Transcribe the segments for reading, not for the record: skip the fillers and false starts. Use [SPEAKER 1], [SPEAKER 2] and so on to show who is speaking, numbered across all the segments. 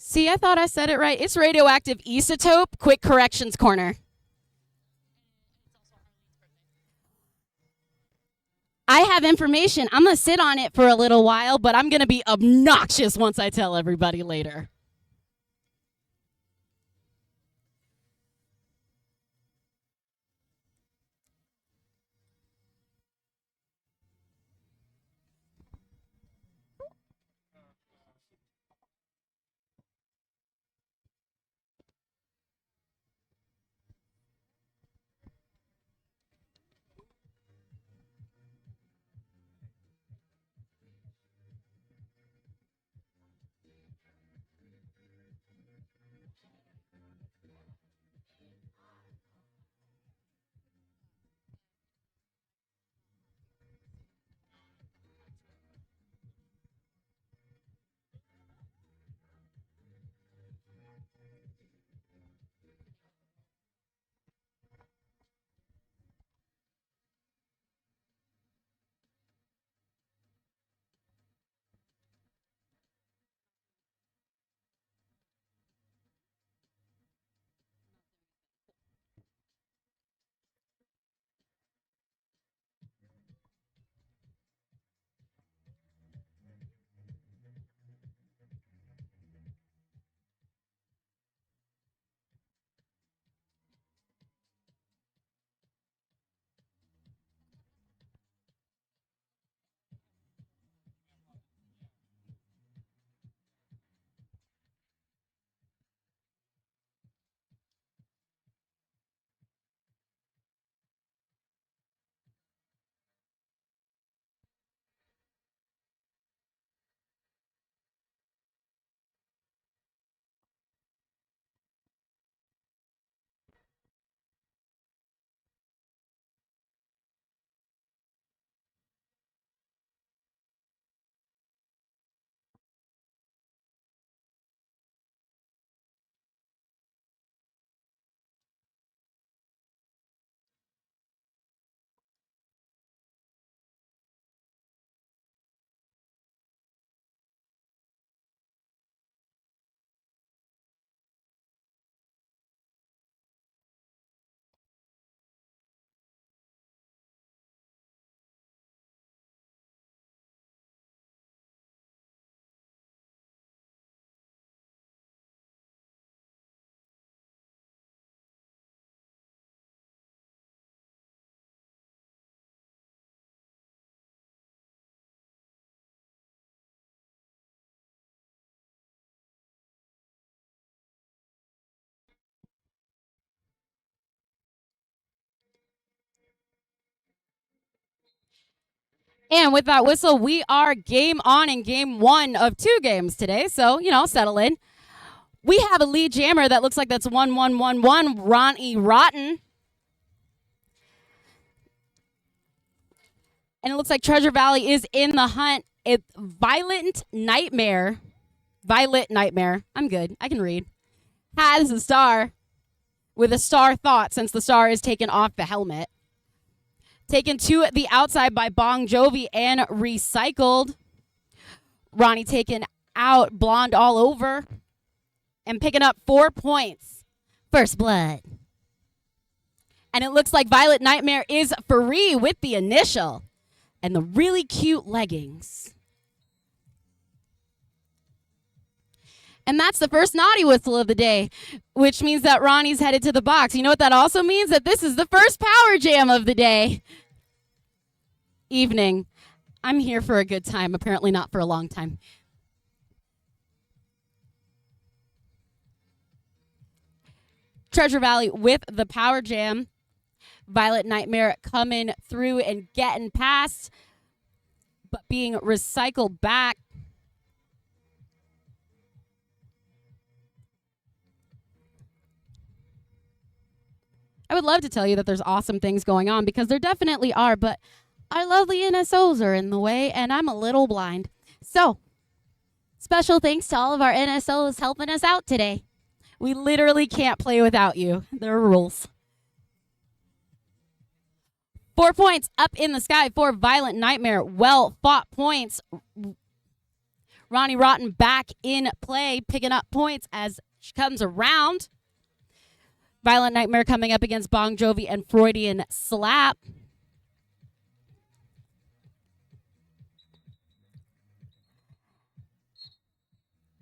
[SPEAKER 1] See, I thought I said it right. It's radioactive isotope. Quick corrections corner. I have information. I'm going to sit on it for a little while, but I'm going to be obnoxious once I tell everybody later. And with that whistle, we are game on in game one of two games today. So, settle in. We have a lead jammer that looks like that's 1-1-1-1, Ronnie Rotten. And it looks like Treasure Valley is in the hunt. It's Violet Nightmare. I'm good. I can read. Has a star with a star thought since the star is taken off the helmet. Taken to the outside by Bon Jovi and recycled. Ronnie taken out, blonde all over. And picking up 4 points. First blood. And it looks like Violet Nightmare is free with the initial. And the really cute leggings. And that's the first naughty whistle of the day, which means that Ronnie's headed to the box. You know what that also means? That this is the first power jam of the day. Evening. I'm here for a good time, apparently not for a long time. Treasure Valley with the power jam. Violet Nightmare coming through and getting past, but being recycled back. I would love to tell you that there's awesome things going on because there definitely are, but our lovely NSOs are in the way and I'm a little blind. So, special thanks to all of our NSOs helping us out today. We literally can't play without you. There are rules. 4 points up in the sky for Violent Nightmare. Well fought points. Ronnie Rotten back in play, picking up points as she comes around. Violent Nightmare coming up against Bon Jovi and Freudian Slap.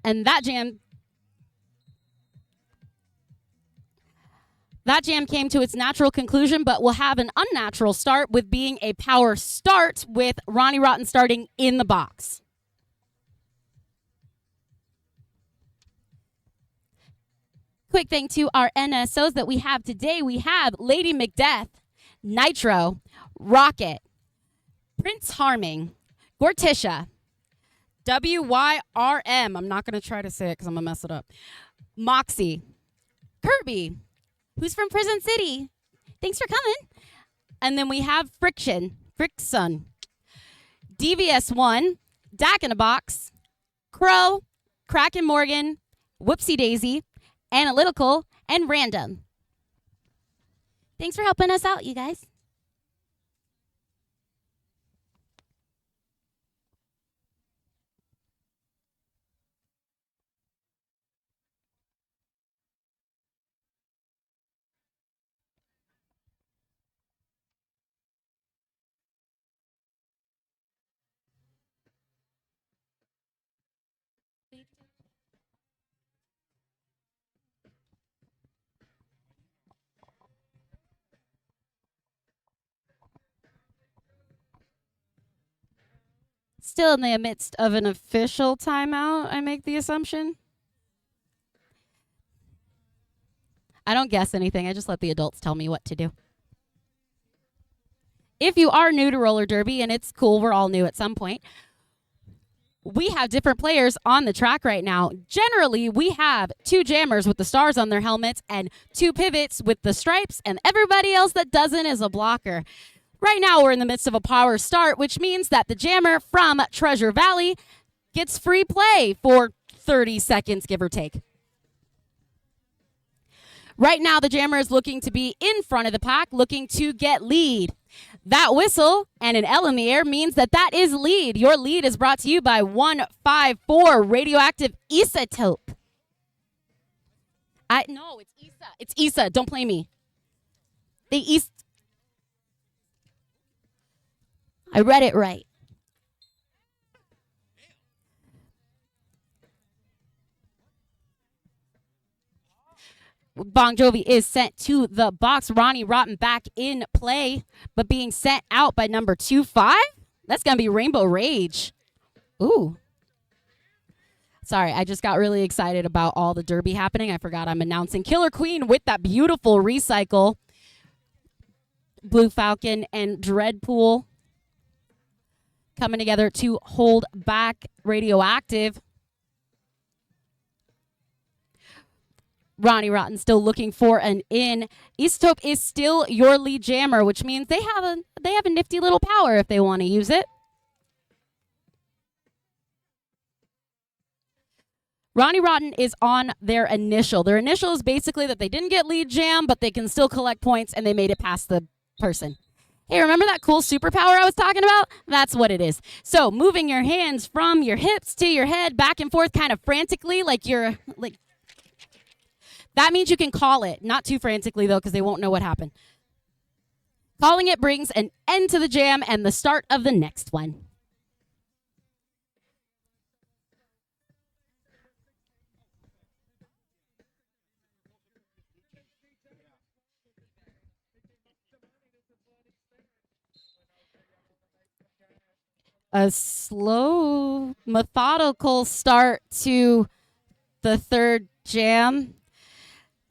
[SPEAKER 1] And that jam came to its natural conclusion, but will have an unnatural start with being a power start with Ronnie Rotten starting in the box. Quick thing to our NSOs that we have today. We have Lady Macbeth, Nitro, Rocket, Prince Harming, Gorticia, WYRM. I'm not going to try to say it because I'm going to mess it up. Moxie, Kirby, who's from Prison City. Thanks for coming. And then we have Friction, DVS1, Dak in a Box, Crow, Kraken Morgan, Whoopsie Daisy, Analytical, and Random. Thanks for helping us out, you guys. Still in the midst of an official timeout, I make the assumption. I don't guess anything. I just let the adults tell me what to do. If you are new to roller derby, and it's cool, we're all new at some point, we have different players on the track right now. Generally, we have 2 jammers with the stars on their helmets and 2 pivots with the stripes, and everybody else that doesn't is a blocker. Right now, we're in the midst of a power start, which means that the jammer from Treasure Valley gets free play for 30 seconds, give or take. Right now, the jammer is looking to be in front of the pack, looking to get lead. That whistle and an L in the air means that is lead. Your lead is brought to you by 154 Radioactive Isotope. No, it's Issa. It's Issa. Don't play me. I read it right. Bon Jovi is sent to the box. Ronnie Rotten back in play, but being sent out by number 25. That's going to be Rainbow Rage. Ooh. Sorry, I just got really excited about all the derby happening. I forgot I'm announcing Killer Queen with that beautiful recycle. Blue Falcon and Dreadpool coming together to hold back Radioactive. Ronnie Rotten still looking for an in. Isotope is still your lead jammer, which means they have a nifty little power if they want to use it. Ronnie Rotten is on their initial. Their initial is basically that they didn't get lead jam, but they can still collect points and they made it past the person. Hey, remember that cool superpower I was talking about? That's what it is. So moving your hands from your hips to your head, back and forth kind of frantically, like that means you can call it. Not too frantically, though, because they won't know what happened. Calling it brings an end to the jam and the start of the next one. A slow, methodical start to the third jam.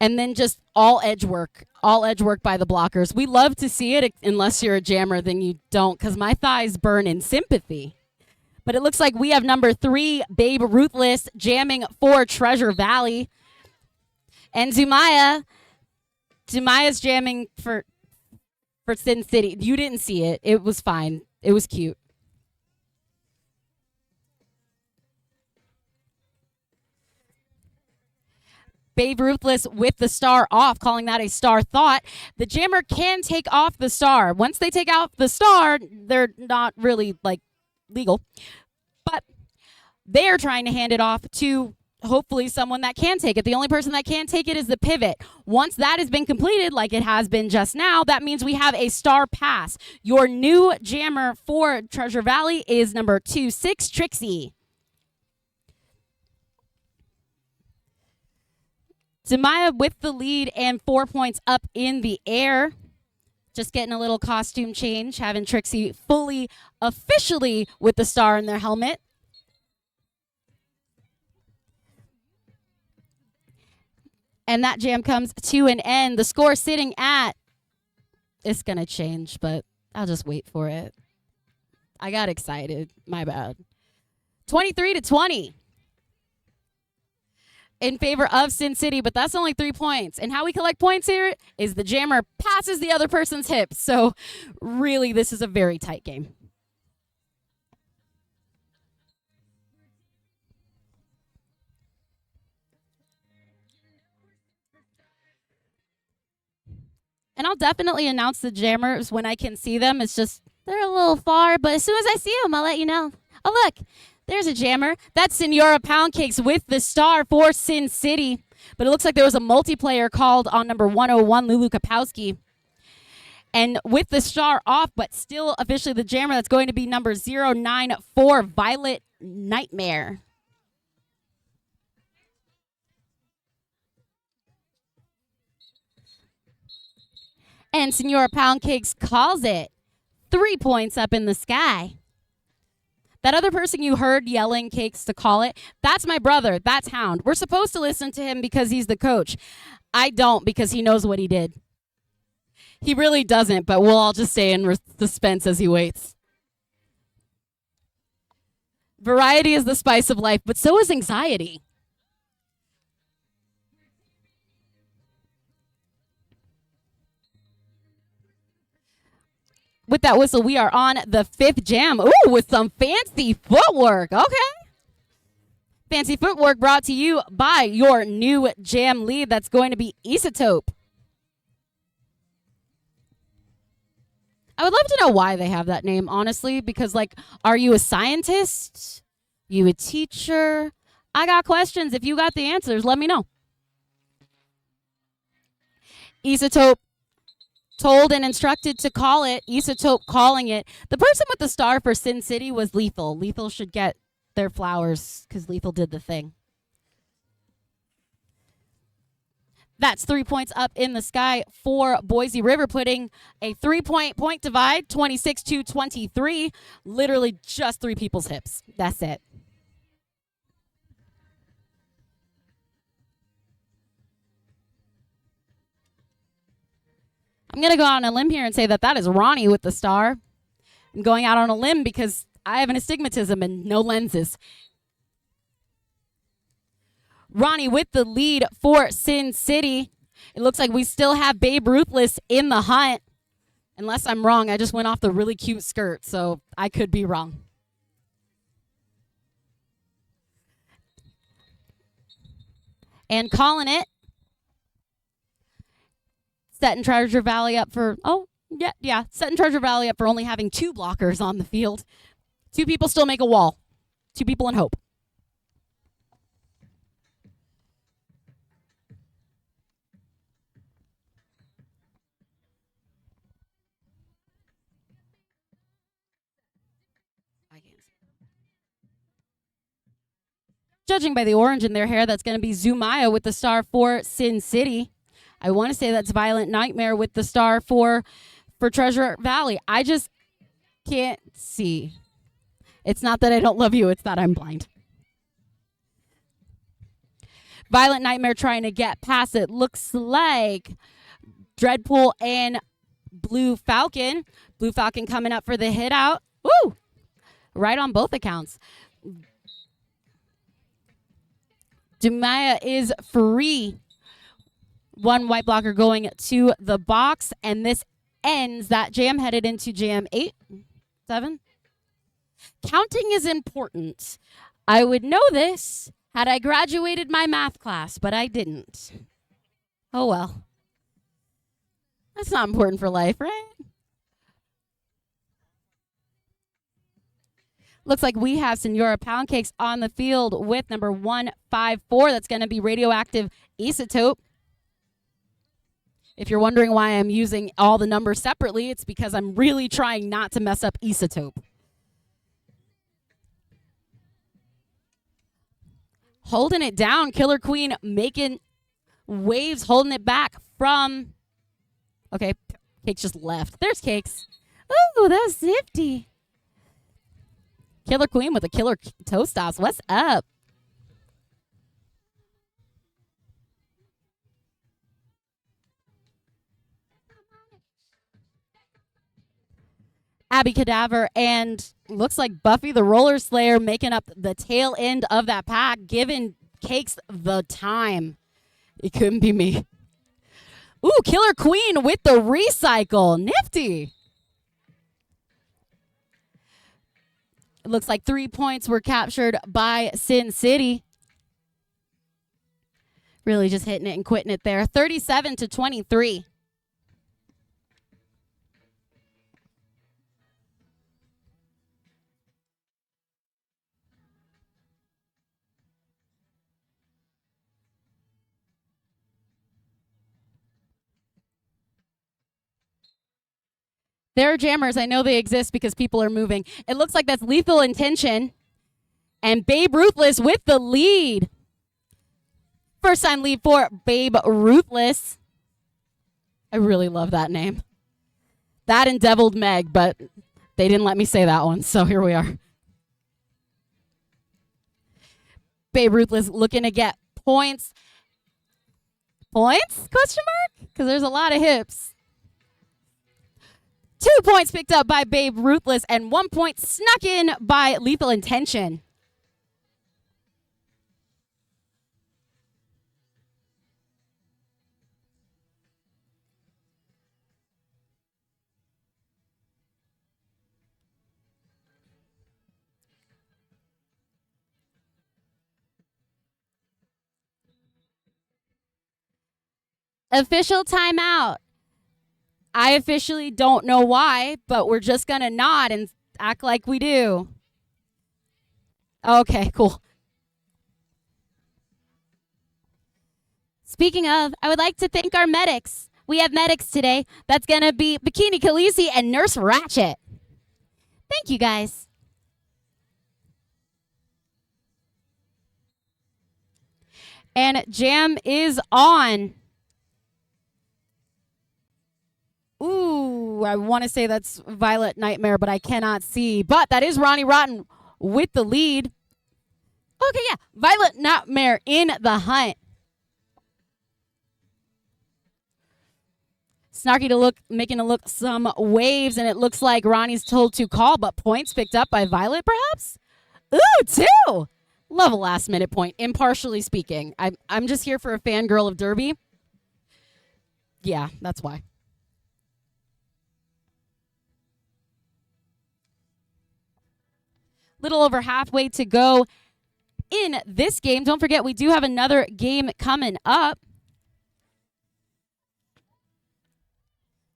[SPEAKER 1] And then just all edge work by the blockers. We love to see it, unless you're a jammer, then you don't, because my thighs burn in sympathy. But it looks like we have number 3, Babe Ruthless, jamming for Treasure Valley. And Zumaya's jamming for Sin City. You didn't see it. It was fine. It was cute. Babe Ruthless with the star off, calling that a star thought. The jammer can take off the star. Once they take off the star, they're not really, legal. But They're trying to hand it off to hopefully someone that can take it. The only person that can take it is the pivot. Once that has been completed, like it has been just now, that means we have a star pass. Your new jammer for Treasure Valley is number 26, Trixie. Demaya with the lead and 4 points up in the air. Just getting a little costume change, having Trixie fully, officially with the star in their helmet. And that jam comes to an end. The score sitting at, it's going to change, but I'll just wait for it. I got excited. My bad. 23-20 in favor of Sin City, but that's only 3 points. And how we collect points here is the jammer passes the other person's hips. So really, this is a very tight game. And I'll definitely announce the jammers when I can see them. It's just, they're a little far, but as soon as I see them, I'll let you know. Oh, look, there's a jammer. That's Senora Poundcakes with the star for Sin City. But it looks like there was a multiplayer called on number 101, Lulu Kapowski. And with the star off, but still officially the jammer, that's going to be number 094, Violet Nightmare. And Senora Poundcakes calls it. 3 points up in the sky. That other person you heard yelling cakes to call it, that's my brother. That's Hound. We're supposed to listen to him because he's the coach. I don't because he knows what he did. He really doesn't, but we'll all just stay in suspense as he waits. Variety is the spice of life, but so is anxiety. With that whistle, we are on the 5th jam. Ooh, with some fancy footwork. Okay. Fancy footwork brought to you by your new jam lead. That's going to be Isotope. I would love to know why they have that name, honestly, because, like, are you a scientist? You a teacher? I got questions. If you got the answers, let me know. Isotope. Told and instructed to call it. Isotope calling it. The person with the star for Sin City was Lethal. Lethal should get their flowers because Lethal did the thing. That's 3 points up in the sky for Boise River, putting a 3-point divide, 26-23. Literally just 3 people's hips. That's it. I'm going to go out on a limb here and say that that is Ronnie with the star. I'm going out on a limb because I have an astigmatism and no lenses. Ronnie with the lead for Sin City. It looks like we still have Babe Ruthless in the hunt. Unless I'm wrong, I just went off the really cute skirt, so I could be wrong. And calling it. Setting Treasure Valley up for, setting Treasure Valley up for only having 2 blockers on the field. 2 people still make a wall. 2 people in hope. Judging by the orange in their hair, that's going to be Zumaya with the star for Sin City. I want to say that's Violent Nightmare with the star for Treasure Valley. I just can't see. It's not that I don't love you. It's that I'm blind. Violent Nightmare trying to get past it. Looks like Dreadpool and Blue Falcon. Blue Falcon coming up for the hit out. Woo! Right on both accounts. Demaya is free. 1 white blocker going to the box, and this ends that jam, headed into jam 8, 7. Counting is important. I would know this had I graduated my math class, but I didn't. Oh well. That's not important for life, right? Looks like we have Senora Pound Cakes on the field with number 154. That's going to be Radioactive Isotope. If you're wondering why I'm using all the numbers separately, it's because I'm really trying not to mess up Isotope. Holding it down. Killer Queen making waves, holding it back from... Okay, Cakes just left. There's Cakes. Ooh, that was nifty. Killer Queen with a killer toe stops. What's up? Abby Cadaver and looks like Buffy the Roller Slayer making up the tail end of that pack, giving Cakes the time. It couldn't be me. Ooh, Killer Queen with the recycle. Nifty. It looks like 3 points were captured by Sin City. Really just hitting it and quitting it there. 37-23. There are jammers. I know they exist because people are moving. It looks like that's Lethal Intention. And Babe Ruthless with the lead. First time lead for Babe Ruthless. I really love that name. That and Deviled Meg, but they didn't let me say that one, so here we are. Babe Ruthless looking to get points. Points? Question mark? Because there's a lot of hips. 2 points picked up by Babe Ruthless and 1 point snuck in by Lethal Intention. Official timeout. I officially don't know why, but we're just going to nod and act like we do. Okay, cool. Speaking of, I would like to thank our medics. We have medics today. That's going to be Bikini Khaleesi and Nurse Ratchet. Thank you, guys. And Jam is on. Ooh, I want to say that's Violet Nightmare, but I cannot see. But that is Ronnie Rotten with the lead. Okay, yeah. Violet Nightmare in the hunt. Snarky to look, making a look some waves, and it looks like Ronnie's told to call, but points picked up by Violet, perhaps? Ooh, 2! Love a last-minute point, impartially speaking. I'm just here for a fangirl of Derby. Yeah, that's why. Little over halfway to go in this game. Don't forget, we do have another game coming up.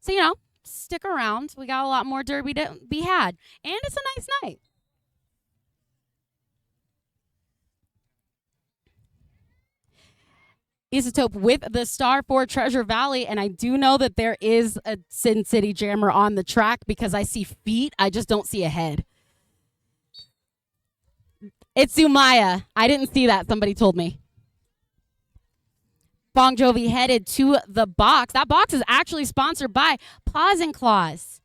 [SPEAKER 1] So, you know, stick around. We got a lot more Derby to be had. And it's a nice night. Isotope with the star for Treasure Valley. And I do know that there is a Sin City jammer on the track because I see feet. I just don't see a head. It's Zumaya. I didn't see that. Somebody told me. Bong Jovi headed to the box. That box is actually sponsored by Paws and Claws.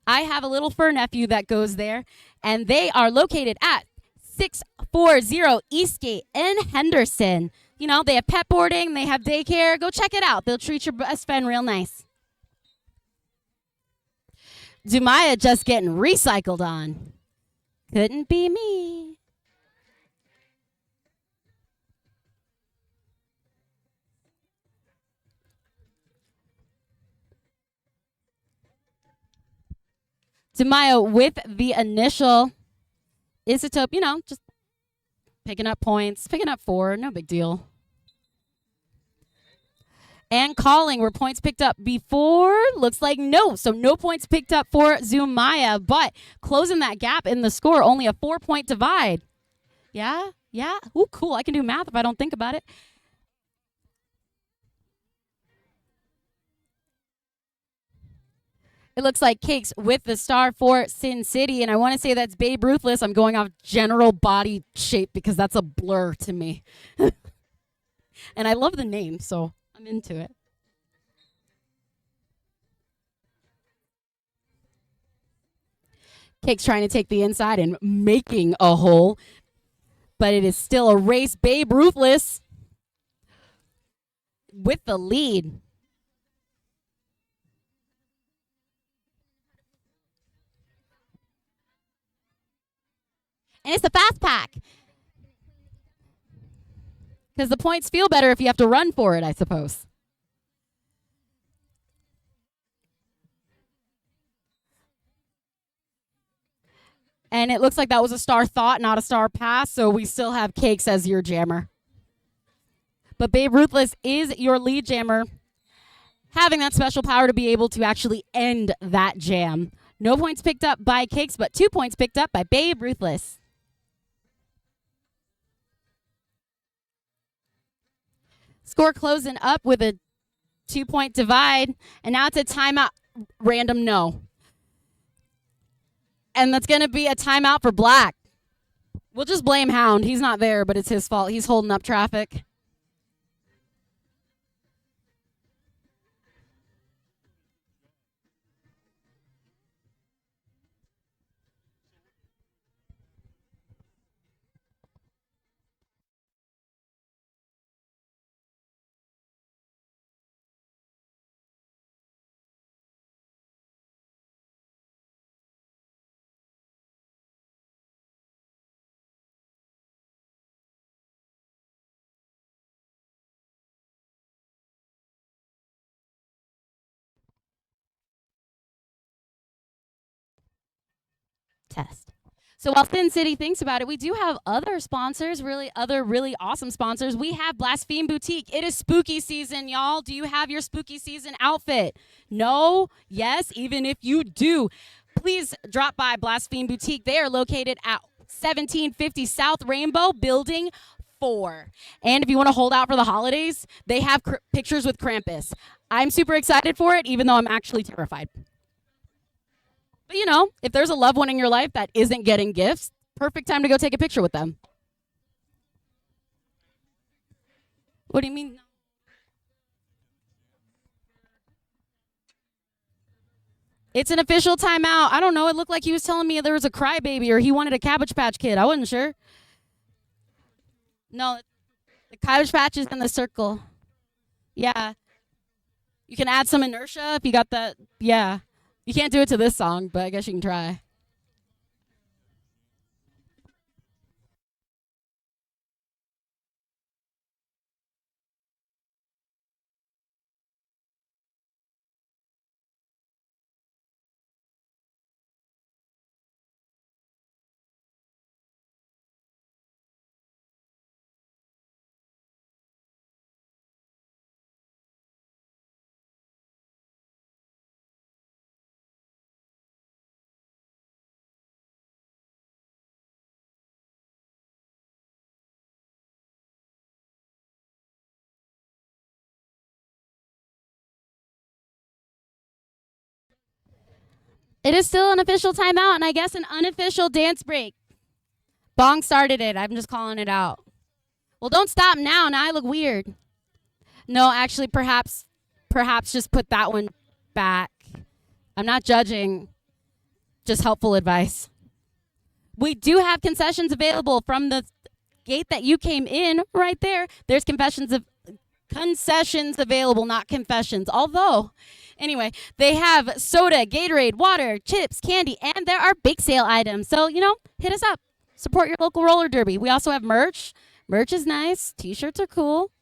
[SPEAKER 1] I have a little fur nephew that goes there, and they are located at 640 Eastgate in Henderson. You know, they have pet boarding, they have daycare. Go check it out. They'll treat your best friend real nice. Zumaya just getting recycled on. Couldn't be me. Zumaya with the initial. Isotope, you know, just picking up points, picking up 4, no big deal. And calling, were points picked up before? Looks like no. So no points picked up for Zumaya, but closing that gap in the score, only a 4-point divide. Yeah? Yeah? Ooh, cool. I can do math if I don't think about it. It looks like Cakes with the star for Sin City, and I want to say that's Babe Ruthless. I'm going off general body shape because that's a blur to me. And I love the name, so I'm into it. Cakes trying to take the inside and making a hole, but it is still a race. Babe Ruthless with the lead. And it's the fast pack. Because the points feel better if you have to run for it, I suppose. And it looks like that was a star thought, not a star pass. So we still have Cakes as your jammer. But Babe Ruthless is your lead jammer, having that special power to be able to actually end that jam. No points picked up by Cakes, but 2 points picked up by Babe Ruthless. Score closing up with a 2-point divide. And now it's a timeout. Random no. And that's going to be a timeout for Black. We'll just blame Hound. He's not there, but it's his fault. He's holding up traffic. Test. So while Sin City thinks about it, we do have other sponsors, really awesome sponsors. We have Blaspheme Boutique. It is spooky season, y'all. Do you have your spooky season outfit? No? Yes? Even if you do, please drop by Blaspheme Boutique. They are located at 1750 South Rainbow, Building 4. And if you want to hold out for the holidays, they have pictures with Krampus. I'm super excited for it, even though I'm actually terrified. But you know, if there's a loved one in your life that isn't getting gifts, perfect time to go take a picture with them. What do you mean? It's an official timeout. I don't know. It looked like he was telling me there was a crybaby or he wanted a Cabbage Patch Kid. I wasn't sure. No, the Cabbage Patch is in the circle. Yeah. You can add some inertia if you got that. Yeah. You can't do it to this song, but I guess you can try. It is still an official timeout and I guess an unofficial dance break. Bong started it. I'm just calling it out. Well, don't stop now. Now I look weird. No, actually, perhaps just put that one back. I'm not judging, just helpful advice. We do have concessions available from the gate that you came in right there. There's concessions available, not confessions. Although, anyway, they have soda, Gatorade, water, chips, candy, and there are bake sale items. So, you know, hit us up. Support your local roller derby. We also have merch. Merch is nice. T-shirts are cool.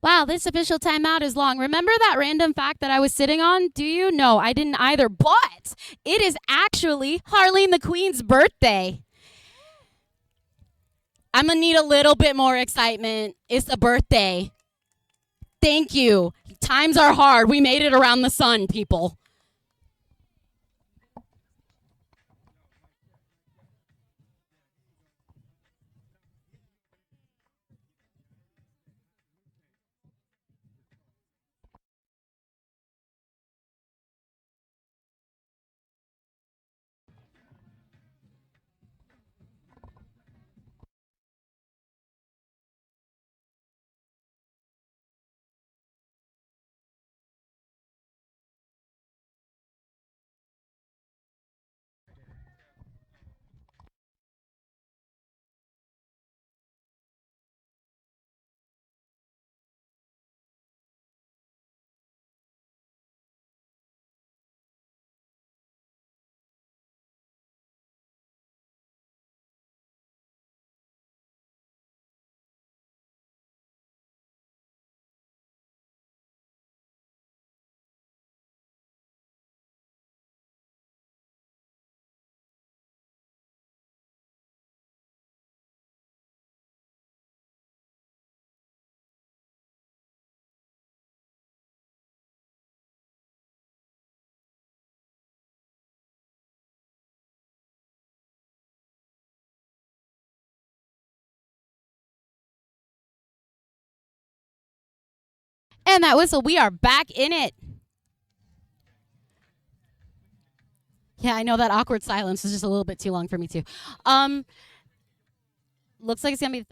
[SPEAKER 1] Wow, this official timeout is long. Remember that random fact that I was sitting on? Do you? No, I didn't either. But it is actually Harleen the Queen's birthday. I'm going to need a little bit more excitement. It's a birthday. Thank you. Times are hard. We made it around the sun, people. And that whistle, we are back in it. Yeah, I know that awkward silence is just a little bit too long for me too. Um, looks like it's gonna be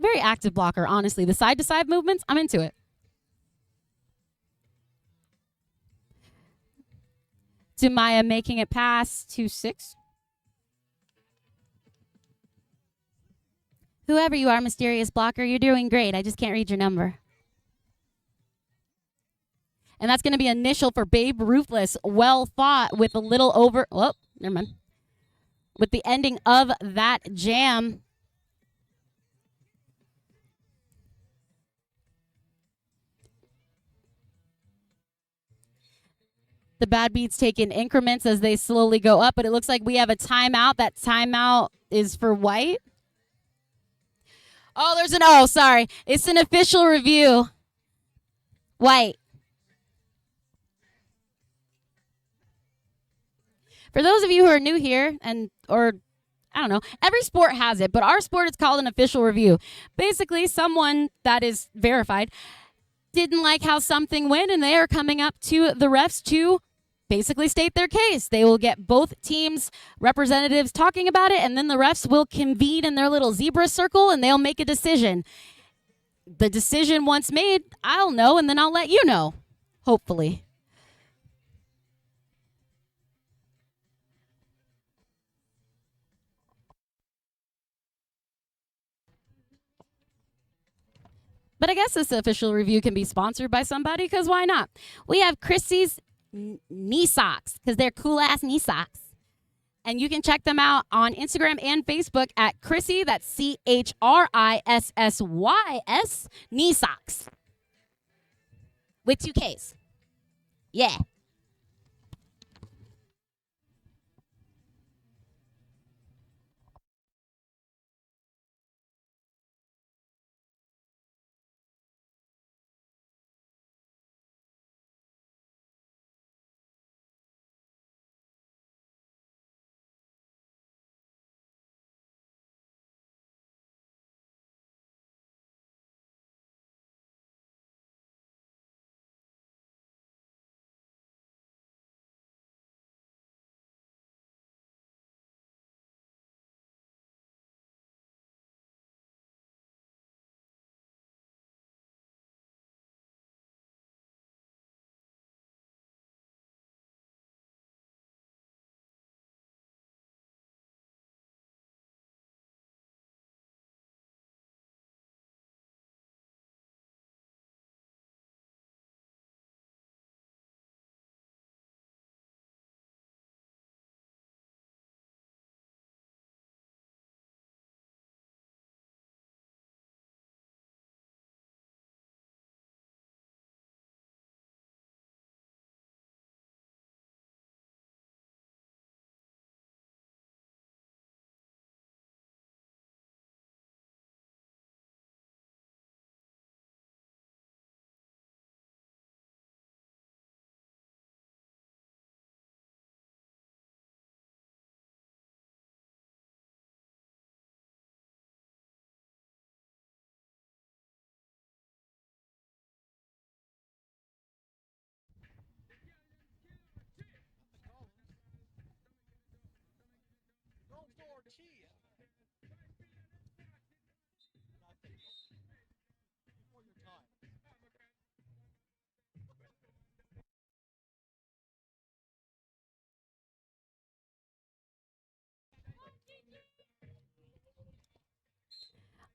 [SPEAKER 1] Very active blocker, honestly. The side-to-side movements, I'm into it. Dumaya making it past 2-6. Whoever you are, mysterious blocker, you're doing great. I just can't read your number. And that's going to be initial for Babe Ruthless. Well fought with a little over. Oh, never mind. With the ending of that jam. The bad beats take in increments as they slowly go up, but it looks like we have a timeout. That timeout is for white. Oh, there's an O. Sorry. It's an official review. White. For those of you who are new here or I don't know, every sport has it, but our sport is called an official review. Basically, someone that is verified didn't like how something went, and they are coming up to the refs to basically state their case. They will get both teams' representatives talking about it, and then the refs will convene in their little zebra circle, and they'll make a decision. The decision once made, I'll know, and then I'll let you know, hopefully. But I guess this official review can be sponsored by somebody, because why not? We have Chrissy's knee socks, because they're cool-ass knee socks. And you can check them out on Instagram and Facebook at Chrissy, that's CHRISSYS, knee socks. With 2 Ks. Yeah.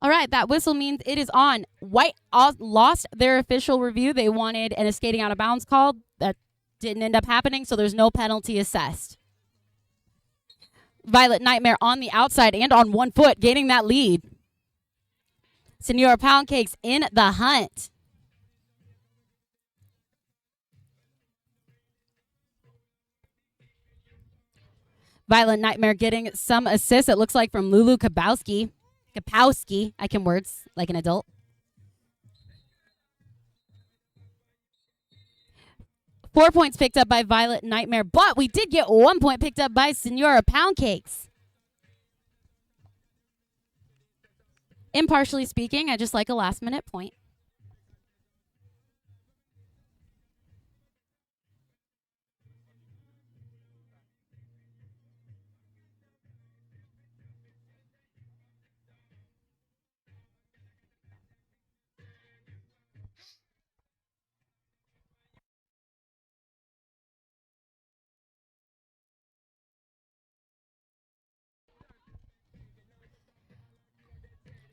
[SPEAKER 1] All right, that whistle means it is on. White lost their official review. They wanted a skating out of bounds called. That didn't end up happening, so there's no penalty assessed. Violet Nightmare on the outside and on 1 foot, gaining that lead. Senora Pound Cakes in the hunt. Violet Nightmare getting some assists, it looks like, from Lulu Kapowski. I can words like an adult. Four points picked up by Violet Nightmare, but we did get 1 point picked up by Senora Pound Cakes. Impartially speaking, I just like a last-minute point.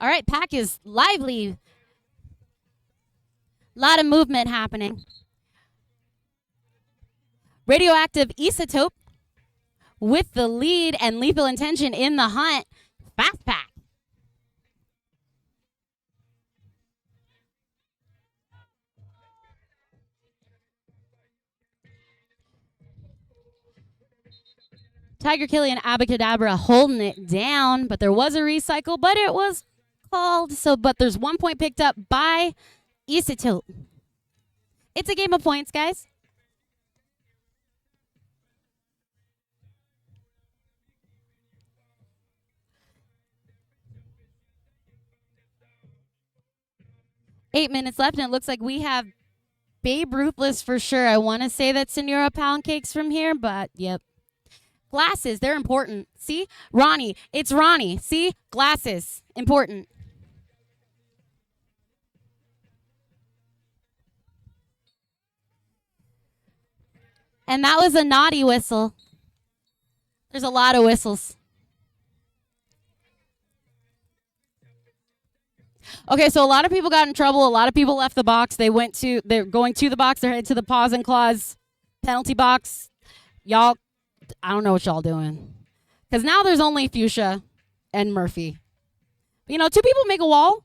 [SPEAKER 1] All right, pack is lively. Lot of movement happening. Radioactive Isotope with the lead and Lethal Intention in the hunt. Fast pack. Tiger Killy and Abacadabra holding it down, but there was a recycle, but it was called. But there's 1 point picked up by Isotope. It's a game of points, guys. Eight minutes left, and it looks like we have Babe Ruthless for sure. I want to say that Senora Pound Cakes from here, but yep. Glasses, they're important. See? Ronnie, it's Ronnie. See? Glasses, important. And that was a naughty whistle. There's a lot of whistles. Okay, so a lot of people got in trouble. A lot of people left the box. They're going to the box. They're headed to the paws and claws penalty box. Y'all, I don't know what y'all doing. Because now there's only Fuchsia and Murphy. You know, two people make a wall.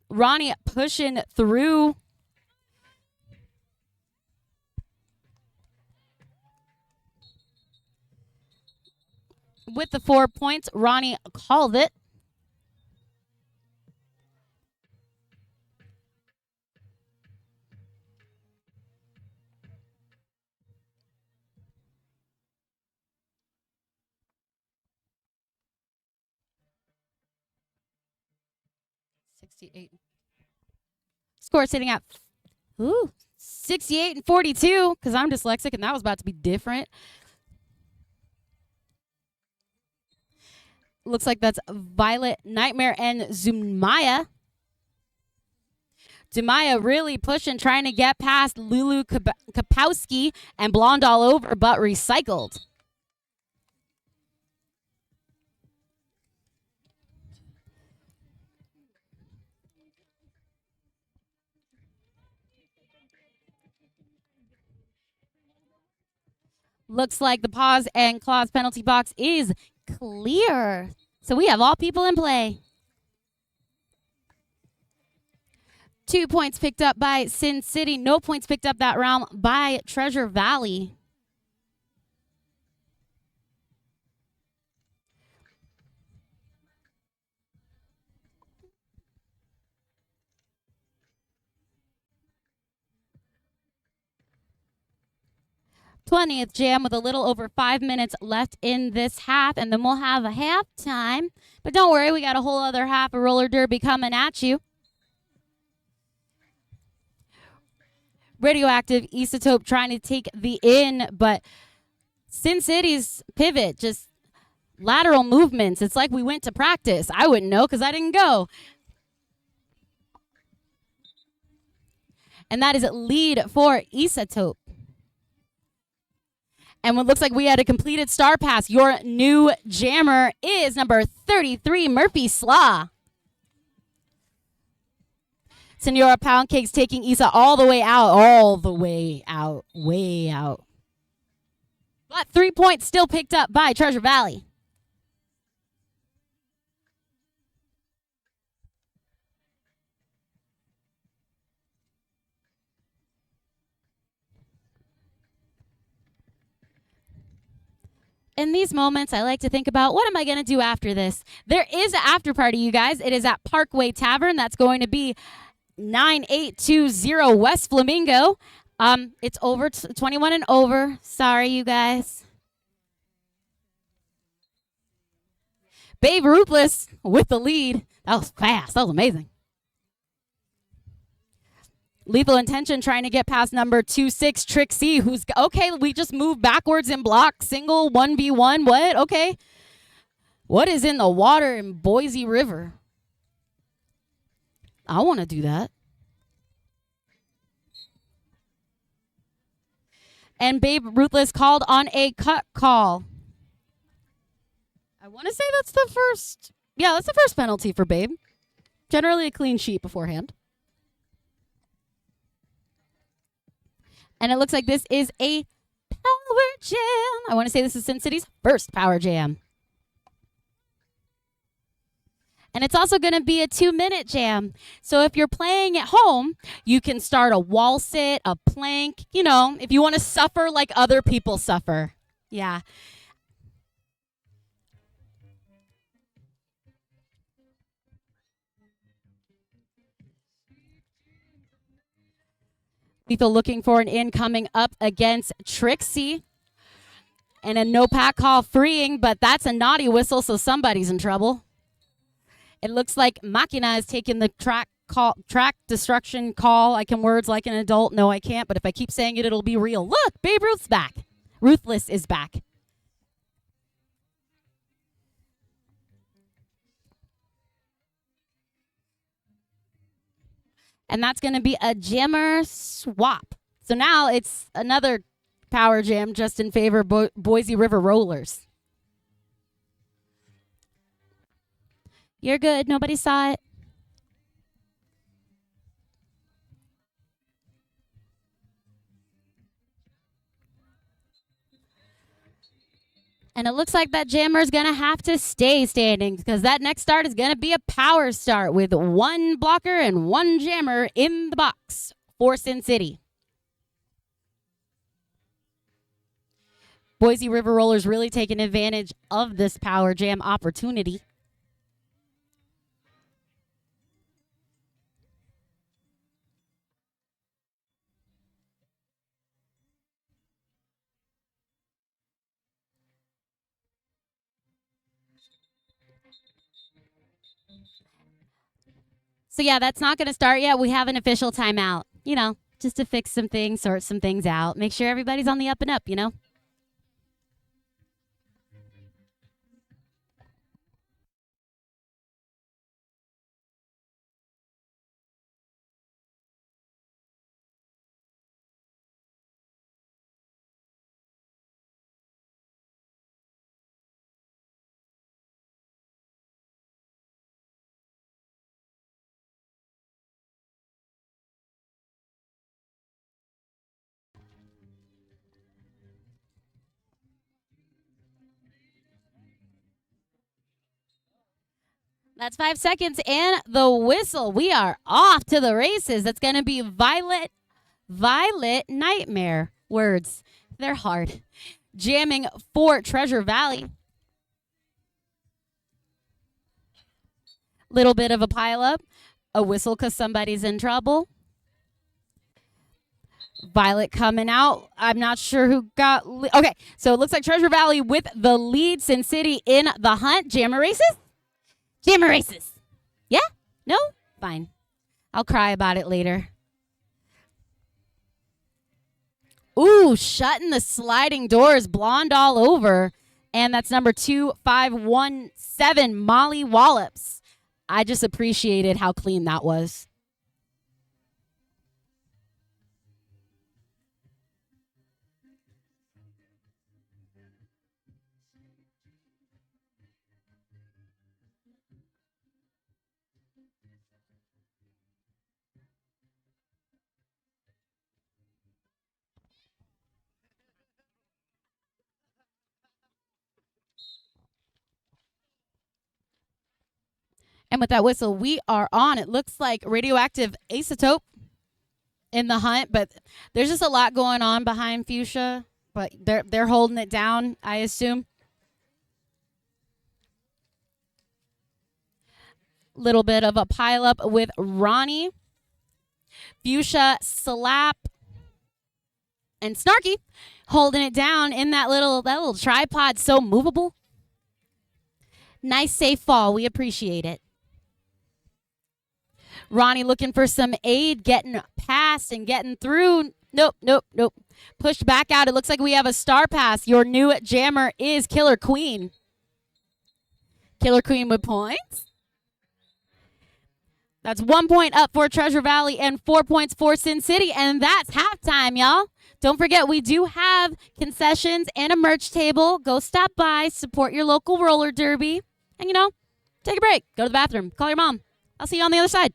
[SPEAKER 1] Ronnie pushing through. With the 4 points, Ronnie called it. Score sitting at 68 and 42 because I'm dyslexic and that was about to be different. Looks like that's Violet Nightmare and Zumaya. Zumaya really pushing, trying to get past Lulu Kapowski and Blonde all over, but recycled. Looks like the paws and claws penalty box is clear. So we have all people in play. 2 points picked up by Sin City. No points picked up that round by Treasure Valley. '20th jam with a little over 5 minutes left in this half, and then we'll have a halftime. But don't worry, we got a whole other half of roller derby coming at you. Radioactive Isotope trying to take the in, but Sin City's pivot, just lateral movements. It's like we went to practice. I wouldn't know because I didn't go. And that is lead for Isotope. And what looks like we had a completed star pass. Your new jammer is number 33, Murphy Slaw. Senora Pound Cakes taking Isa all the way out, way out. But 3 points still picked up by Treasure Valley. In these moments, I like to think about what am I going to do after this? There is an after party, you guys. It is at Parkway Tavern. That's going to be 9820 West Flamingo. It's over 21 and over. Sorry, you guys. Babe Ruthless with the lead. That was fast. That was amazing. Lethal Intention trying to get past number 26, Trixie, who's, okay, we just moved backwards in block, single, 1v1, what? Okay. What is in the water in Boise River? I want to do that. And Babe Ruthless called on a cut call. I want to say that's the first. Yeah, that's the first penalty for Babe. Generally a clean sheet beforehand. And it looks like this is a power jam. I want to say this is Sin City's first power jam. And it's also going to be a 2-minute jam. So if you're playing at home, you can start a wall sit, a plank, you know, if you want to suffer like other people suffer. Yeah. Lethal looking for an incoming up against Trixie. And a no pack call freeing, but that's a naughty whistle, so somebody's in trouble. It looks like Machina is taking the track destruction call. I can words like an adult. No, I can't, but if I keep saying it, it'll be real. Look, Babe Ruth's back. Ruthless is back. And that's going to be a jammer swap. So now it's another power jam just in favor of Boise River Rollers. You're good. Nobody saw it. And it looks like that jammer is going to have to stay standing because that next start is going to be a power start with one blocker and one jammer in the box for Sin City. Boise River Rollers really taking advantage of this power jam opportunity. So, yeah, that's not going to start yet. We have an official timeout, you know, just to fix some things, sort some things out, make sure everybody's on the up and up, you know. That's 5 seconds and the whistle. We are off to the races. That's going to be Violet Nightmare. Words, they're hard. Jamming for Treasure Valley. Little bit of a pileup. A whistle because somebody's in trouble. Violet coming out. I'm not sure who got... Okay, so it looks like Treasure Valley with the lead. Sin City in the hunt. Jammer races? Jammer races. Yeah? No? Fine. I'll cry about it later. Ooh, shutting the sliding doors. Blonde all over. And that's number 2517, Molly Wallops. I just appreciated how clean that was. And with that whistle, we are on. It looks like radioactive isotope in the hunt, but there's just a lot going on behind Fuchsia. But they're holding it down, I assume. Little bit of a pileup with Ronnie. Fuchsia, Slap, and Snarky holding it down in that little tripod, so movable. Nice safe fall. We appreciate it. Ronnie looking for some aid, getting past and getting through. Nope. Pushed back out. It looks like we have a star pass. Your new jammer is Killer Queen. Killer Queen with points. That's 1 point up for Treasure Valley and 4 points for Sin City. And that's halftime, y'all. Don't forget, we do have concessions and a merch table. Go stop by, support your local roller derby, and take a break. Go to the bathroom. Call your mom. I'll see you on the other side.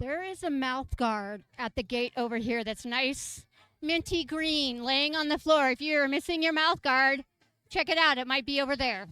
[SPEAKER 2] There is a mouth guard at the gate over here that's nice, minty green, laying on the floor. If you're missing your mouth guard, check it out. It might be over there.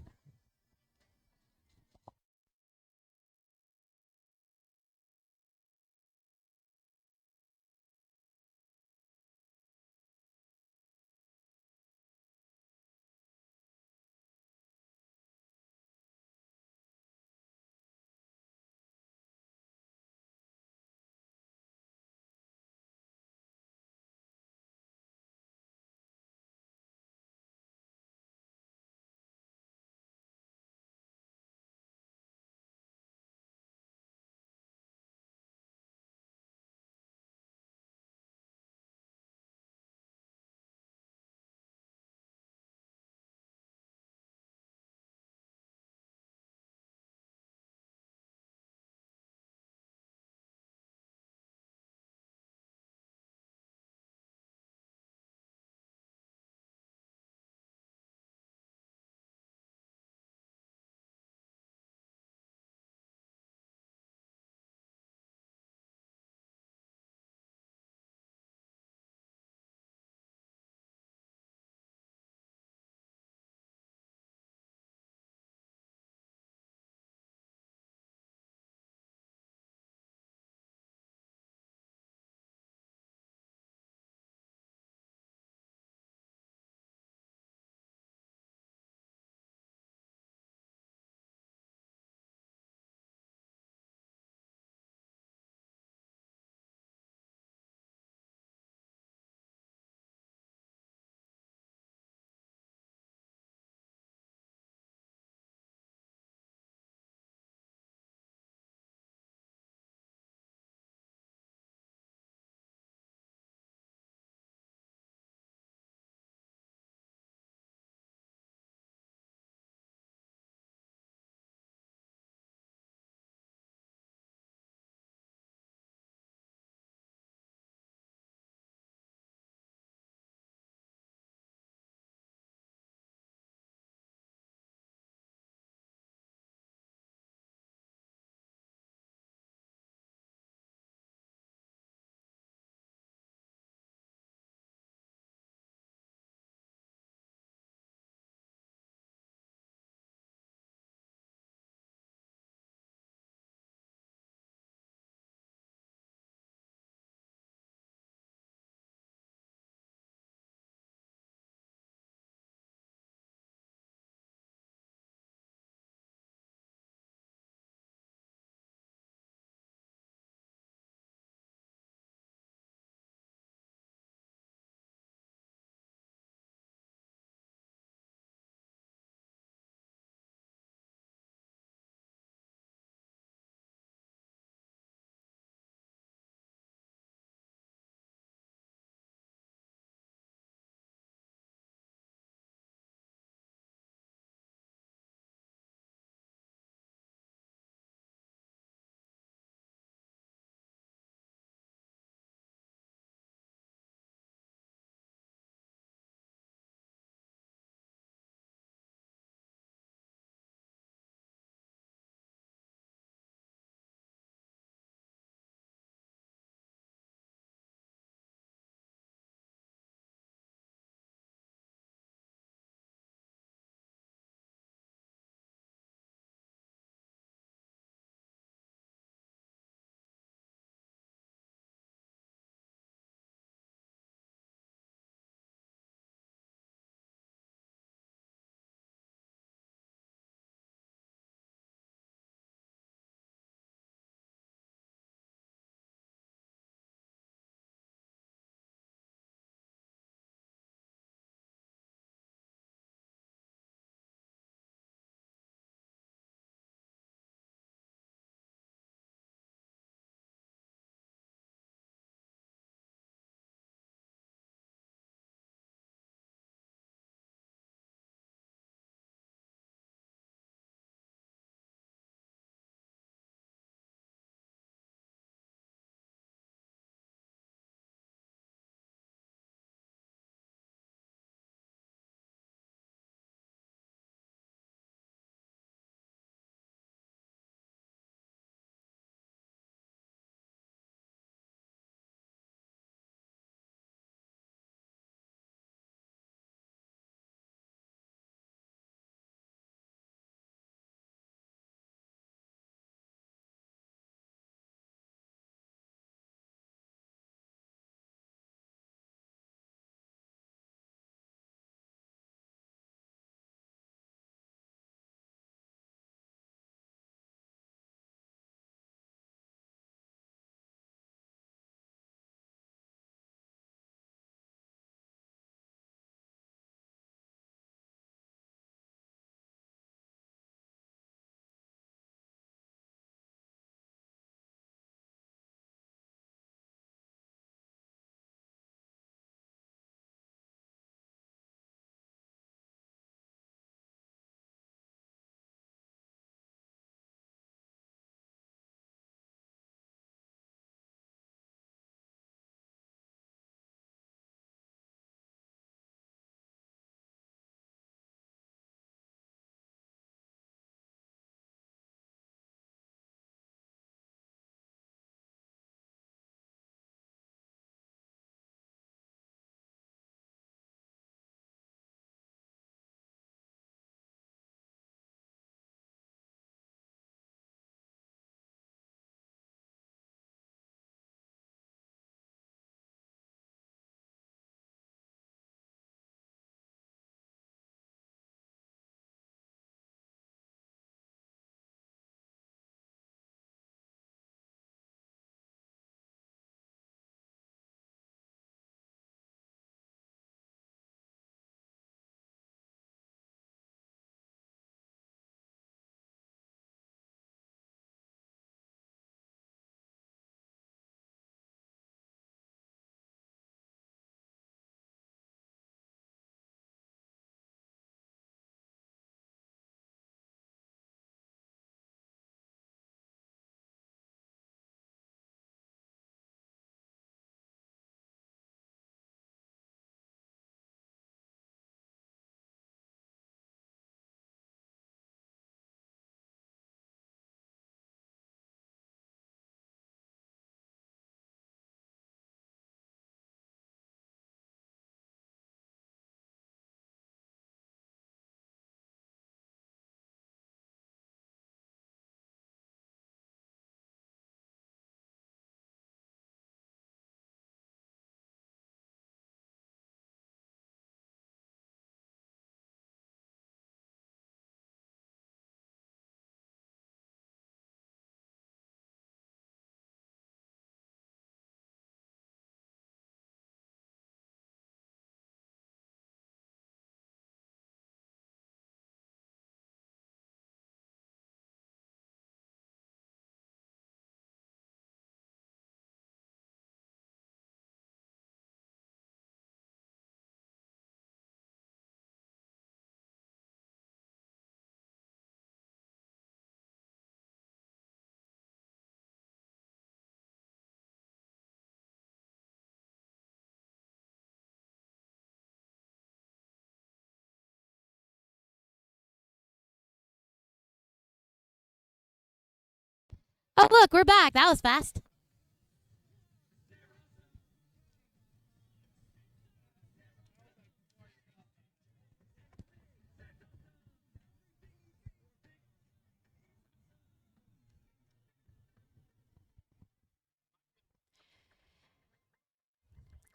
[SPEAKER 1] Oh, look, we're back. That was fast.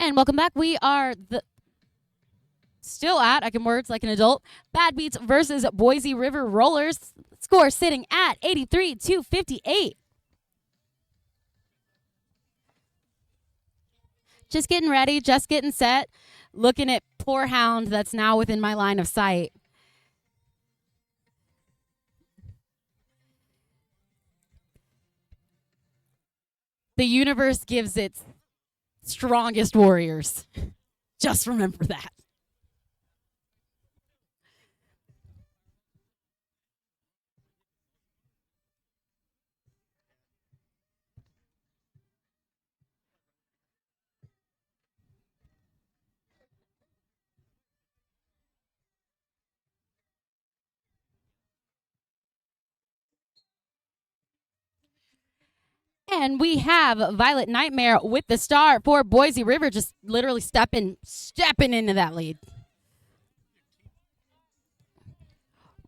[SPEAKER 1] And welcome back. We are still at, I can words like an adult, Bad Beats versus Boise River Rollers. Score sitting at 83-58. Just getting ready, just getting set. Looking at poor Hound that's now within my line of sight. The universe gives its strongest warriors. Just remember that. And we have Violet Nightmare with the star for Boise River, just literally stepping into that lead.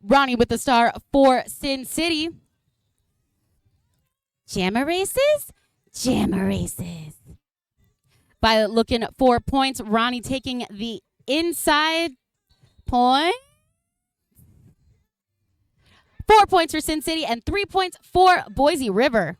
[SPEAKER 1] Ronnie with the star for Sin City. Jammer races? Jammer races. Violet looking for points. Ronnie taking the inside point. 4 points for Sin City and 3 points for Boise River.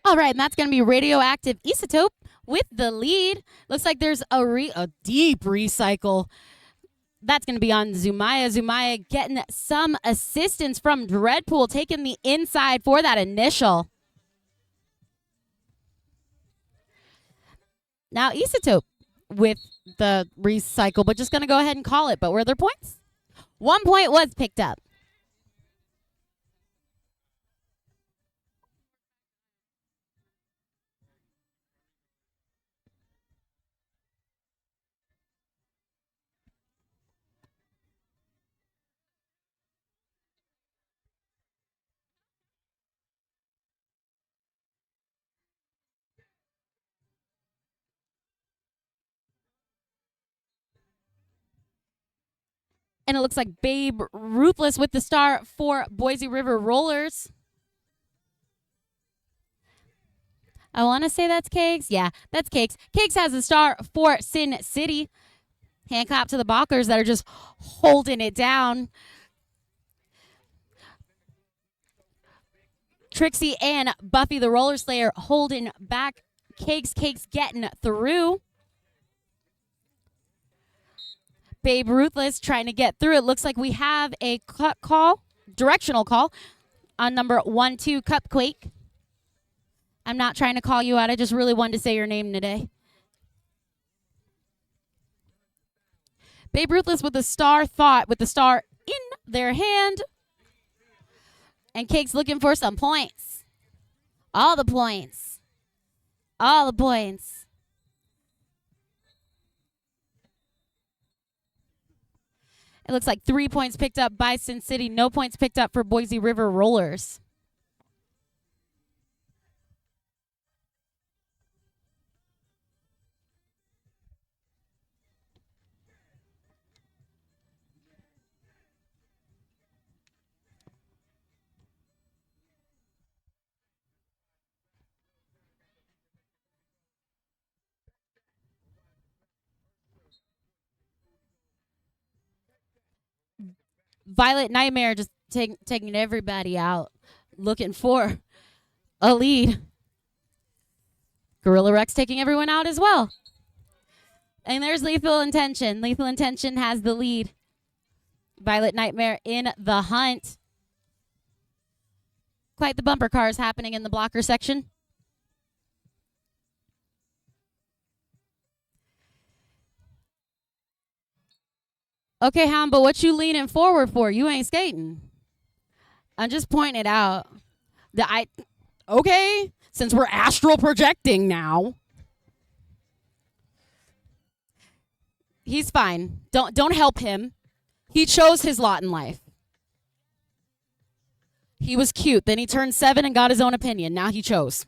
[SPEAKER 1] All right, and that's going to be Radioactive Isotope with the lead. Looks like there's a deep recycle. That's going to be on Zumaya. Zumaya getting some assistance from Dreadpool, taking the inside for that initial. Now Isotope with the recycle, but just going to go ahead and call it. But were there points? 1 point was picked up. And it looks like Babe Ruthless with the star for Boise River Rollers. I want to say that's Cakes. Yeah, that's Cakes. Cakes has a star for Sin City. Hand clap to the Balkers that are just holding it down. Trixie and Buffy the Roller Slayer holding back. Cakes getting through. Babe Ruthless trying to get through. It looks like we have a cut call, directional call on number 1-2 Cupquake. I'm not trying to call you out. I just really wanted to say your name today. Babe Ruthless with the star thought, with the star in their hand. And Cake's looking for some points. All the points. All the points. It looks like 3 points picked up by Sin City. No points picked up for Boise River Rollers. Violet Nightmare just taking everybody out, looking for a lead. Gorilla Rex taking everyone out as well. And there's Lethal Intention. Lethal Intention has the lead. Violet Nightmare in the hunt. Quite the bumper cars happening in the blocker section. Okay, Hound, but what you leaning forward for? You ain't skating. I'm just pointing it out. Okay, since we're astral projecting now. He's fine. Don't help him. He chose his lot in life. He was cute. Then he turned 7 and got his own opinion. Now he chose.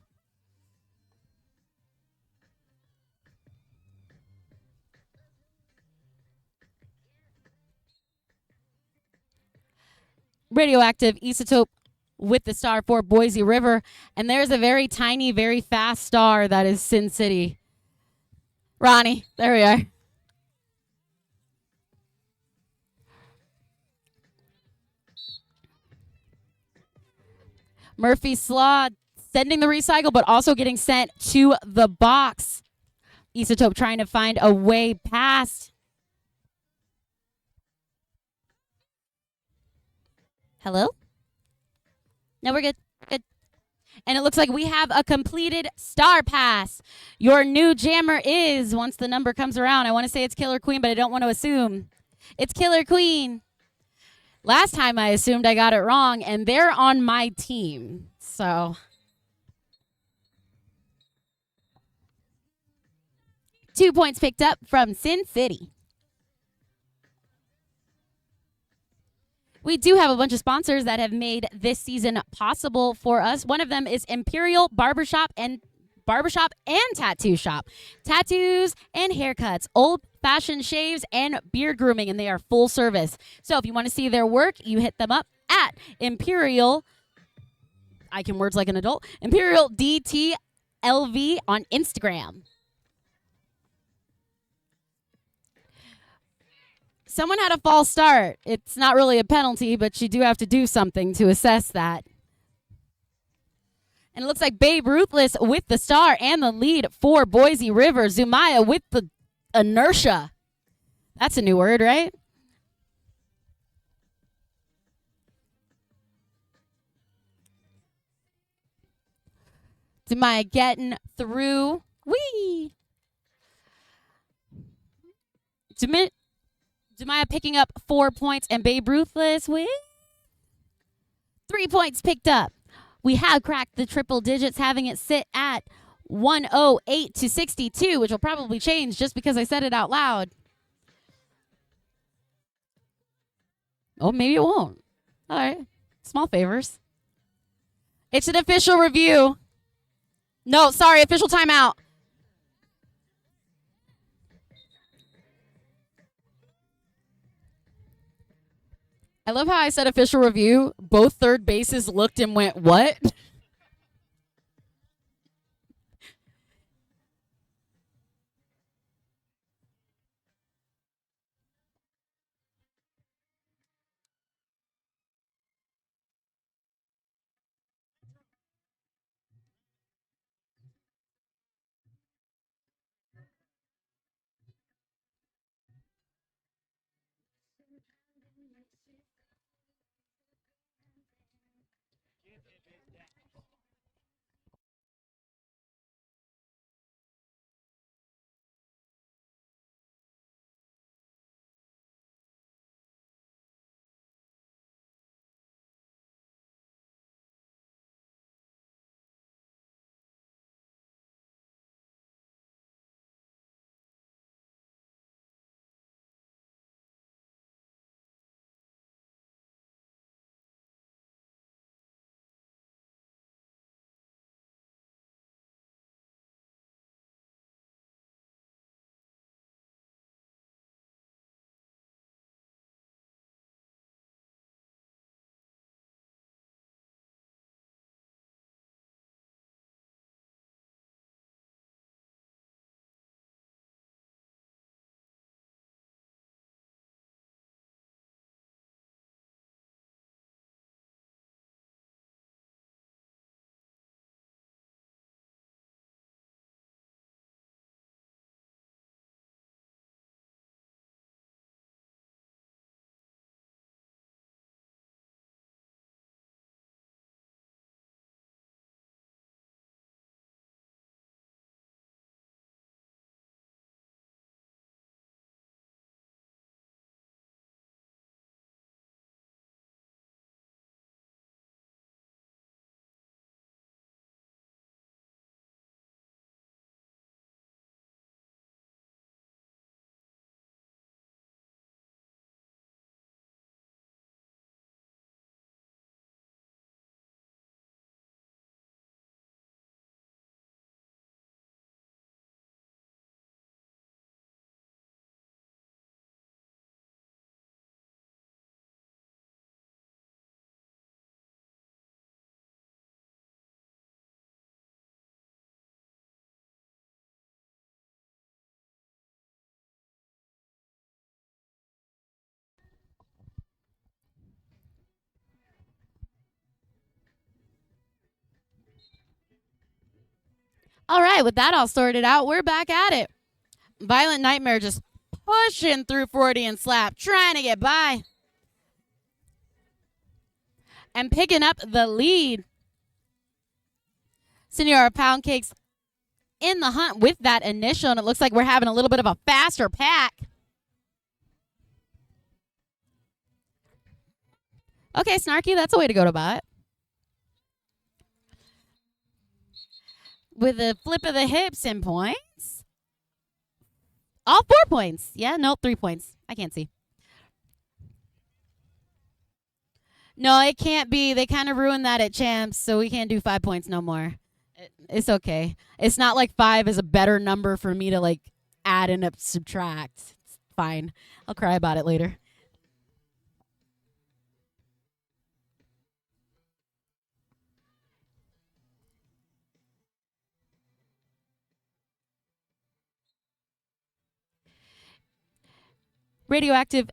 [SPEAKER 1] Radioactive isotope with the star for Boise River. And there's a very tiny, very fast star that is Sin City. Ronnie, there we are. Murphy Slaw sending the recycle, but also getting sent to the box. Isotope trying to find a way past. Hello? No, we're good. Good. And it looks like we have a completed star pass. Your new jammer is, once the number comes around, I want to say it's Killer Queen, but I don't want to assume. It's Killer Queen. Last time I assumed I got it wrong, and they're on my team. So 2 points picked up from Sin City. We do have a bunch of sponsors that have made this season possible for us. One of them is Imperial Barbershop and Tattoo Shop. Tattoos and haircuts, old-fashioned shaves and beard grooming, and they are full service. So if you want to see their work, you hit them up at Imperial, I can words like an adult, Imperial DTLV on Instagram. Someone had a false start. It's not really a penalty, but you do have to do something to assess that. And it looks like Babe Ruthless with the star and the lead for Boise River. Zumaya with the inertia. That's a new word, right? Zumaya getting through. Whee! Zumaya picking up 4 points, and Babe Ruthless with 3 points picked up. We have cracked the triple digits, having it sit at 108 to 62, which will probably change just because I said it out loud. Oh, maybe it won't. All right. Small favors. It's an official review. No, sorry, official timeout. I love how I said official review. Both third bases looked and went, what? All right, with that all sorted out, we're back at it. Violent Nightmare just pushing through Freudian Slap, trying to get by. And picking up the lead. Senora Pound Cakes in the hunt with that initial, and it looks like we're having a little bit of a faster pack. Okay, Snarky, that's a way to go to bot. With a flip of the hips and points. All 4 points. Yeah, nope, 3 points. I can't see. No, it can't be. They kind of ruined that at Champs, so we can't do 5 points no more. It's okay. It's not like 5 is a better number for me to like add and subtract. It's fine. I'll cry about it later. Radioactive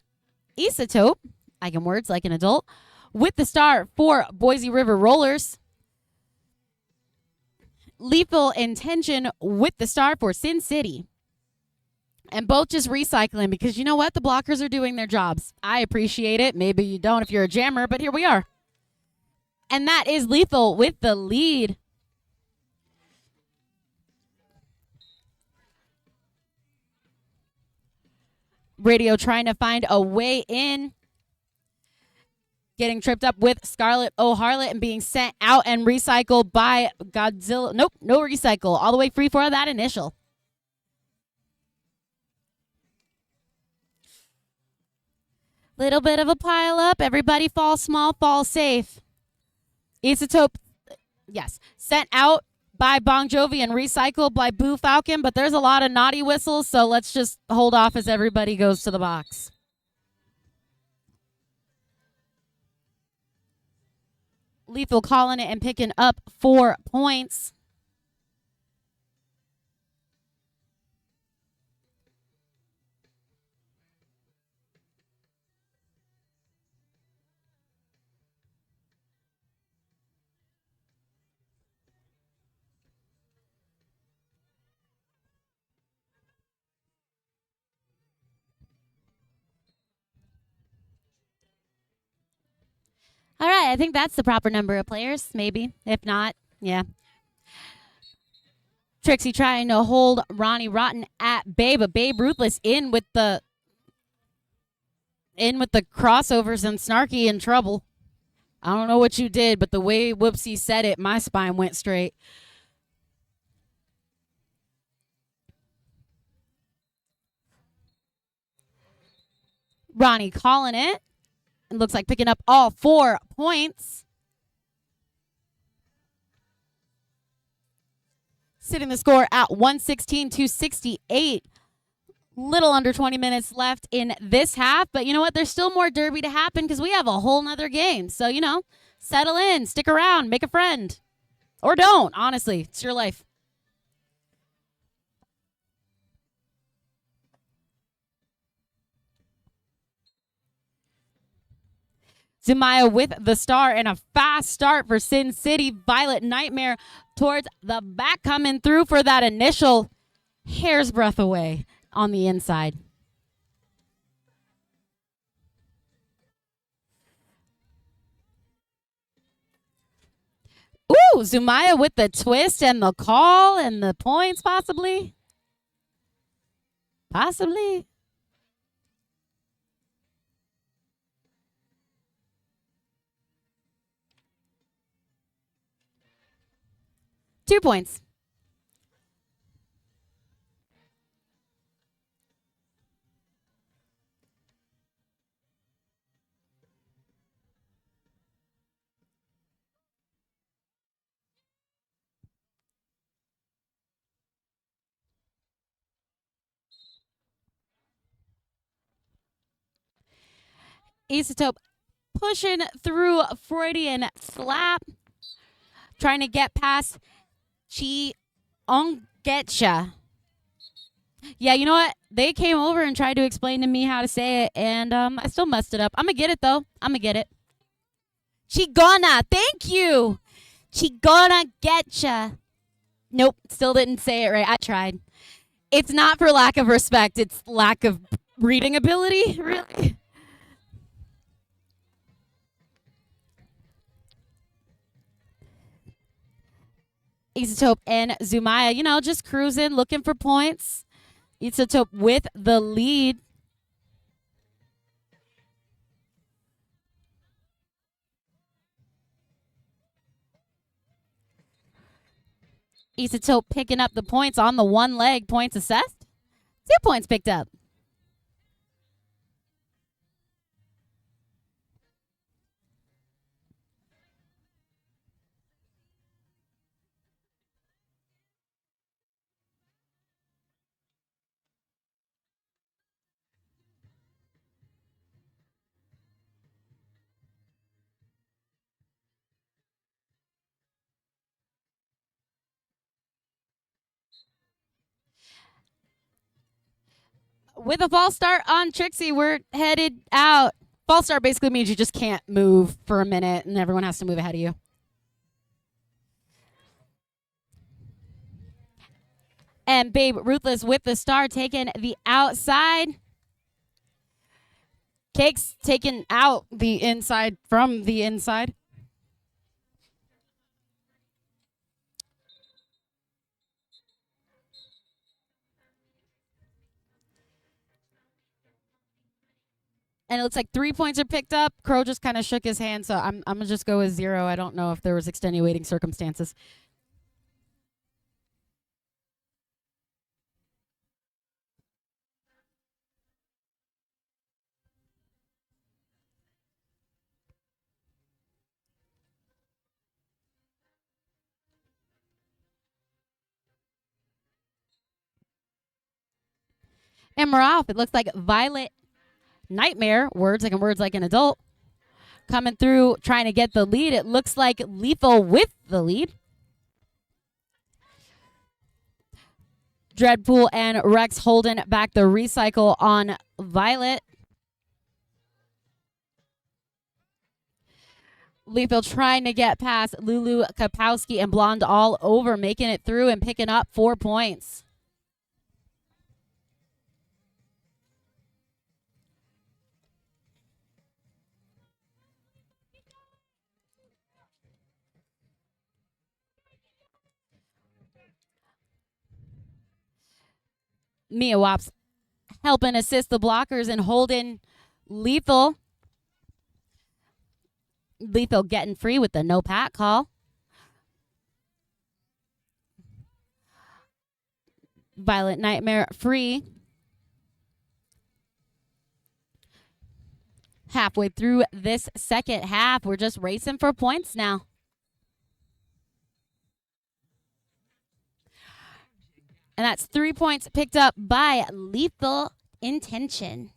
[SPEAKER 1] Isotope, I can words like an adult, with the star for Boise River Rollers. Lethal Intention with the star for Sin City. And both just recycling because you know what? The blockers are doing their jobs. I appreciate it. Maybe you don't if you're a jammer, but here we are. And that is Lethal with the lead. Radio trying to find a way in. Getting tripped up with Scarlet O'Harlot and being sent out and recycled by Godzilla. Nope, no recycle. All the way free for that initial. Little bit of a pile up. Everybody fall small, fall safe. Isotope, yes, sent out by Bon Jovi and recycled by Boo Falcon, but there's a lot of naughty whistles, so let's just hold off as everybody goes to the box. Lethal calling it and picking up 4 points. All right, I think that's the proper number of players, maybe. If not, yeah. Trixie trying to hold Ronnie Rotten at bay, but Babe Ruthless in with the crossovers and Snarky in trouble. I don't know what you did, but the way Whoopsie said it, my spine went straight. Ronnie calling it. It looks like picking up all 4 points. Sitting the score at 116-68. Little under 20 minutes left in this half. But you know what? There's still more derby to happen because we have a whole nother game. So, you know, settle in, stick around, make a friend. Or don't, honestly. It's your life. Zumaya with the star and a fast start for Sin City. Violet Nightmare towards the back coming through for that initial hair's breadth away on the inside. Ooh, Zumaya with the twist and the call and the points possibly. Possibly. Two points. Isotope pushing through Freudian slap. Trying to get past Chi Ongetcha. Yeah, you know what? They came over and tried to explain to me how to say it, and I still messed it up. I'm going to get it, though. I'm going to get it. Chigona. Thank you. Chigona Getcha. Nope, still didn't say it right. I tried. It's not for lack of respect, it's lack of reading ability, really. Isotope and Zumaya, just cruising, looking for points. Isotope with the lead. Isotope picking up the points on the one leg. Points assessed. 2 points picked up. With a false start on Trixie, we're headed out. False start basically means you just can't move for a minute and everyone has to move ahead of you. And Babe Ruthless with the star taking the outside. Cake's taking out the inside from the inside. And it looks like 3 points are picked up. Crow just kind of shook his hand, so I'm going to just go with 0. I don't know if there was extenuating circumstances. And we're off. It looks like Violet Nightmare, words like an adult, coming through trying to get the lead. It looks like Lethal with the lead. Dreadpool and Rex holding back the recycle on Violet. Lethal trying to get past Lulu Kapowski and Blonde all over, making it through and picking up 4 points. Mia Wops helping assist the blockers and holding Lethal. Lethal getting free with the no pat call. Violet Nightmare free. Halfway through this second half, we're just racing for points now. And that's 3 points picked up by Lethal Intention.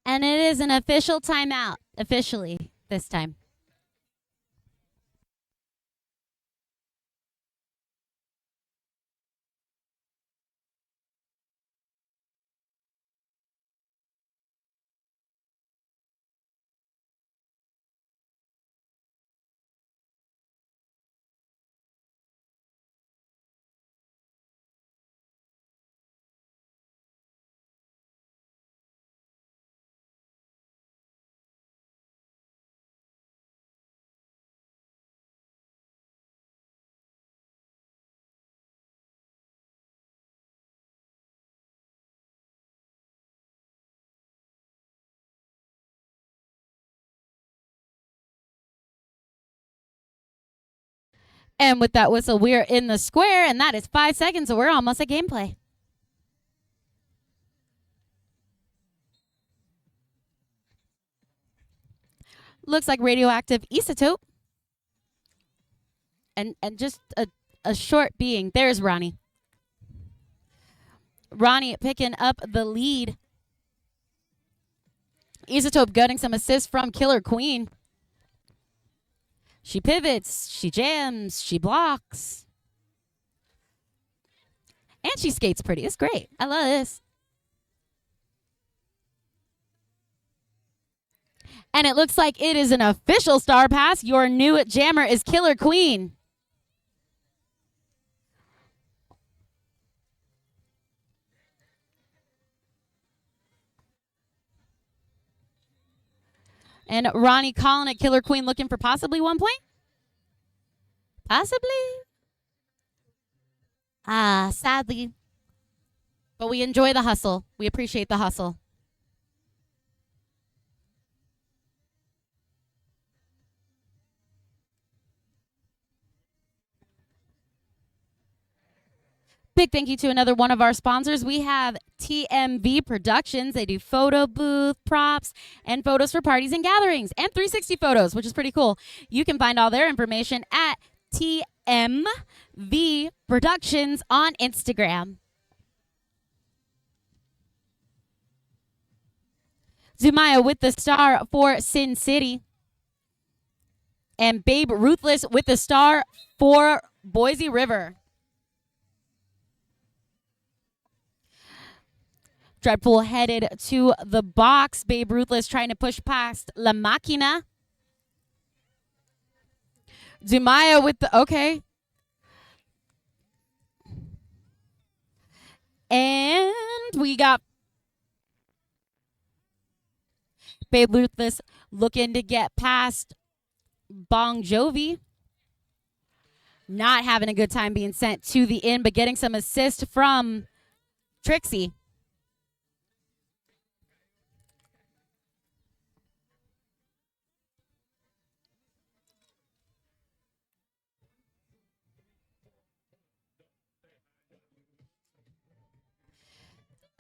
[SPEAKER 1] And it is an official timeout, officially this time. And with that whistle, we're in the square, and that is 5 seconds, so we're almost at gameplay. Looks like radioactive isotope. And just a short being. There's Ronnie. Ronnie picking up the lead. Isotope getting some assists from Killer Queen. She pivots, she jams, she blocks. And she skates pretty. It's great. I love this. And it looks like it is an official Star Pass. Your new jammer is Killer Queen. And Ronnie calling it Killer Queen looking for possibly 1 point? Possibly. Sadly. But we enjoy the hustle. We appreciate the hustle. Big thank you to another one of our sponsors. We have TMV Productions. They do photo booth, props, and photos for parties and gatherings, and 360 photos, which is pretty cool. You can find all their information at TMV Productions on Instagram. Zumaya with the star for Sin City. And Babe Ruthless with the star for Boise River. Dreadpool headed to the box. Babe Ruthless trying to push past La Máquina. Zumaya with the, okay. And we got Babe Ruthless looking to get past Bon Jovi. Not having a good time being sent to the inn, but getting some assist from Trixie.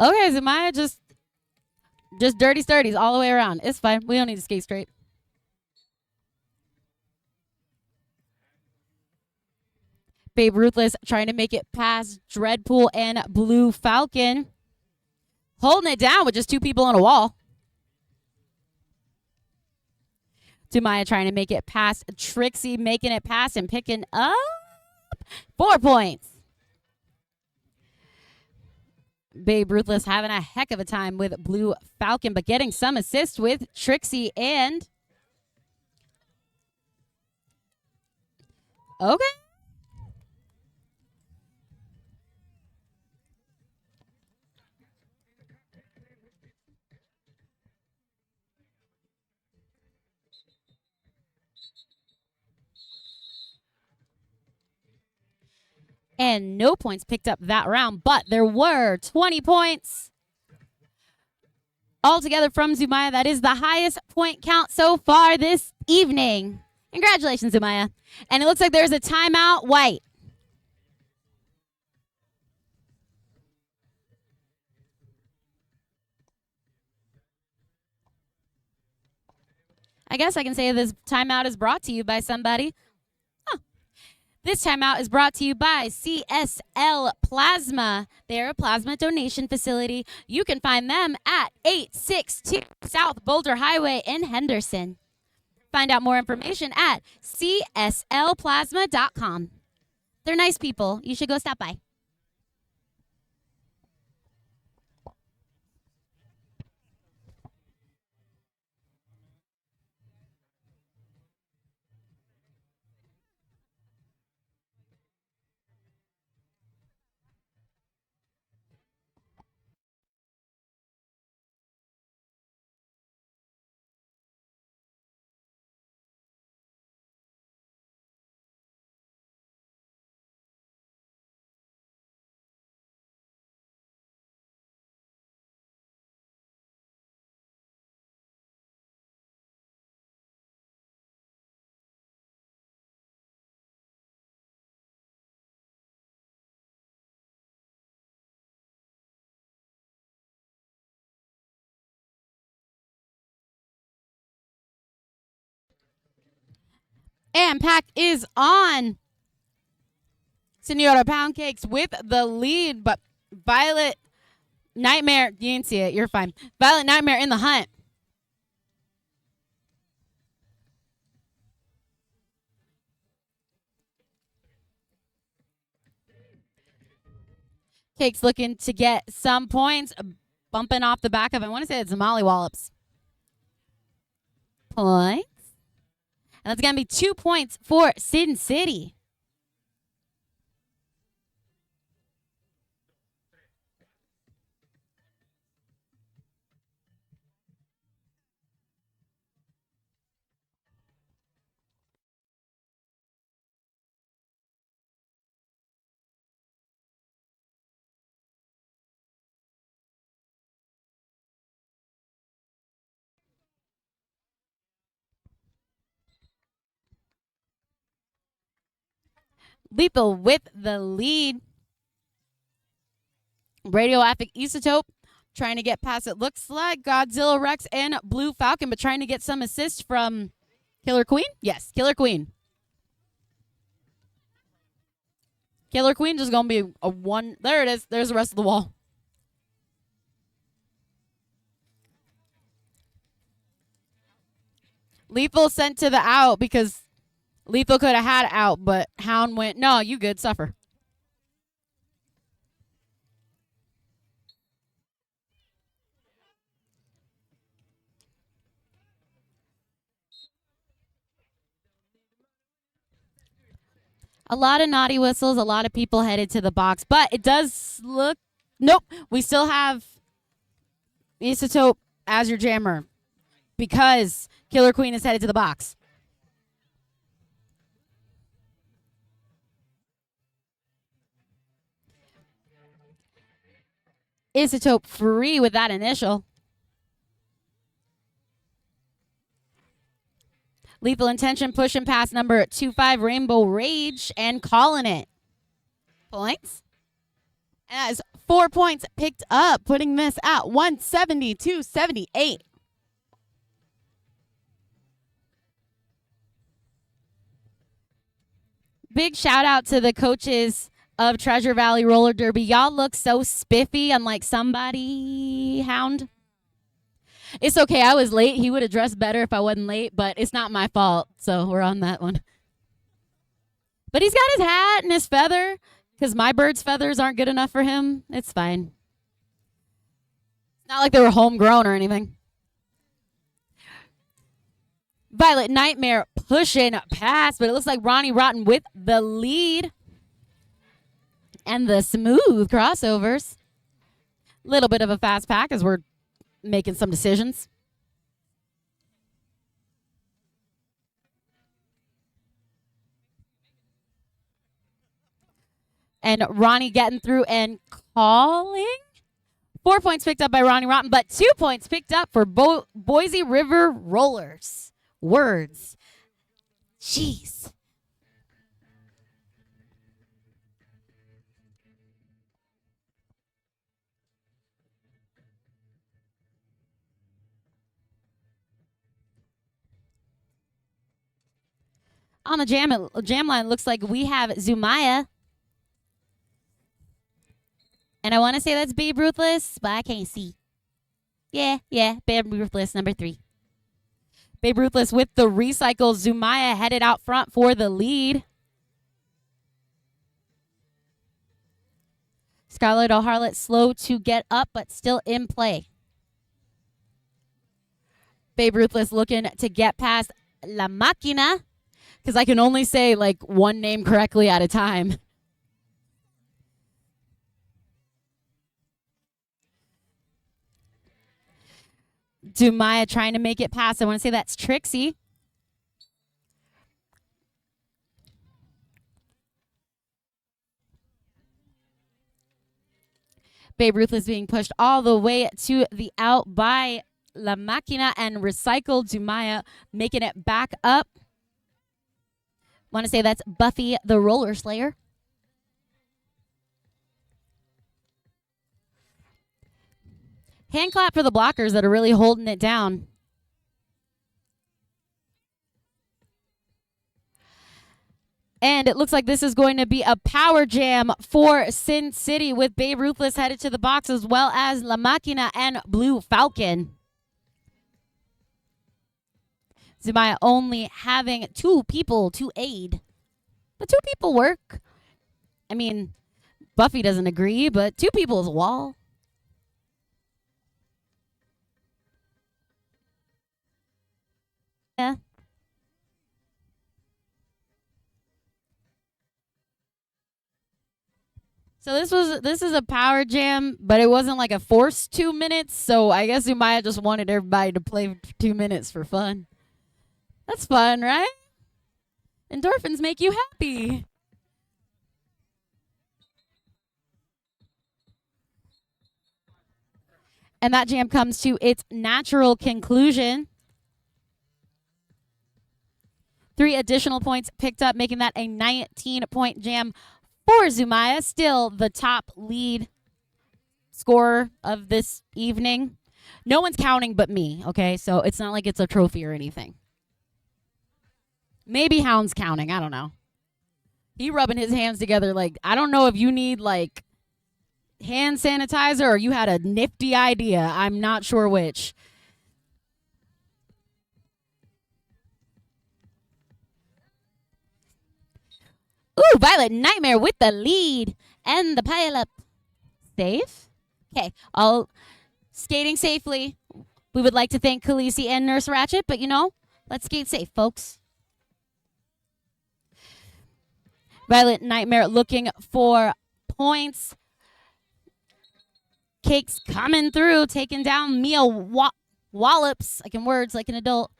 [SPEAKER 1] Okay, Zumaya just dirty sturdies all the way around. It's fine. We don't need to skate straight. Babe Ruthless trying to make it past Dreadpool and Blue Falcon. Holding it down with just two people on a wall. Zumaya trying to make it past Trixie, making it past and picking up 4 points. Babe Ruthless having a heck of a time with Blue Falcon, but getting some assist with Trixie and... Okay. And no points picked up that round, but there were 20 points altogether from Zumaya. That is the highest point count so far this evening. Congratulations, Zumaya. And it looks like there's a timeout, white. I guess I can say this timeout is brought to you by somebody. This timeout is brought to you by CSL Plasma. They're a plasma donation facility. You can find them at 862 South Boulder Highway in Henderson. Find out more information at cslplasma.com. They're nice people. You should go stop by. And Pack is on. Senora Pound Cakes with the lead, but Violet Nightmare, you didn't see it, you're fine. Violet Nightmare in the hunt. Cake's looking to get some points, bumping off the back of, I want to say it's Molly Wallops. Points. And that's going to be 2 points for Sin City. Lethal with the lead. Radioactive Isotope trying to get past it. Looks like Godzilla Rex and Blue Falcon, but trying to get some assist from Killer Queen? Yes, Killer Queen. Killer Queen just going to be a one. There it is. There's the rest of the wall. Lethal sent to the out because Lethal could have had out, but Hound went, no, you good, suffer. A lot of naughty whistles, a lot of people headed to the box, but it does look, nope, we still have Isotope as your jammer because Killer Queen is headed to the box. Isotope free with that initial. Lethal Intention pushing past number 25 Rainbow Rage and calling it. Points. As 4 points picked up, putting this at 170-78. Big shout out to the coaches of Treasure Valley Roller Derby. Y'all look so spiffy, unlike somebody, Hound. It's okay. I was late. He would have dressed better if I wasn't late, but it's not my fault. So we're on that one. But he's got his hat and his feather because my bird's feathers aren't good enough for him. It's fine. It's not like they were homegrown or anything. Violet Nightmare pushing past, but it looks like Ronnie Rotten with the lead. And the smooth crossovers. Little bit of a fast pack as we're making some decisions. And Ronnie getting through and calling. 4 points picked up by Ronnie Rotten, but 2 points picked up for Boise River Rollers. Words. Jeez. On the jam line, looks like we have Zumaya. And I want to say that's Babe Ruthless, but I can't see. Yeah, Babe Ruthless, number 3. Babe Ruthless with the recycle. Zumaya headed out front for the lead. Scarlet O'Harlot slow to get up, but still in play. Babe Ruthless looking to get past La Máquina. Because I can only say like one name correctly at a time. Dumaya trying to make it past. I want to say that's Trixie. Babe Ruthless being pushed all the way to the out by La Máquina and recycled. Dumaya making it back up. Want to say that's Buffy the Roller Slayer. Hand clap for the blockers that are really holding it down. And it looks like this is going to be a power jam for Sin City with Babe Ruthless headed to the box as well as La Máquina and Blue Falcon. Zumaya only having 2 people to aid. But 2 people work. I mean, Buffy doesn't agree, but two people is a wall. Yeah. So this is a power jam, but it wasn't like a forced 2 minutes. So I guess Umaya just wanted everybody to play 2 minutes for fun. That's fun, right? Endorphins make you happy. And that jam comes to its natural conclusion. 3 additional points picked up, making that a 19-point jam for Zumaya. Still the top lead scorer of this evening. No one's counting but me, okay? So it's not like it's a trophy or anything. Maybe Hound's counting. I don't know. He rubbing his hands together like, I don't know if you need like hand sanitizer or you had a nifty idea. I'm not sure which. Ooh, Violet Nightmare with the lead and the pile up. Safe? Okay, all skating safely. We would like to thank Khaleesi and Nurse Ratchet, but you know, let's skate safe, folks. Violet Nightmare looking for points. Cake's coming through, taking down Mia Wallops. I can words like an adult.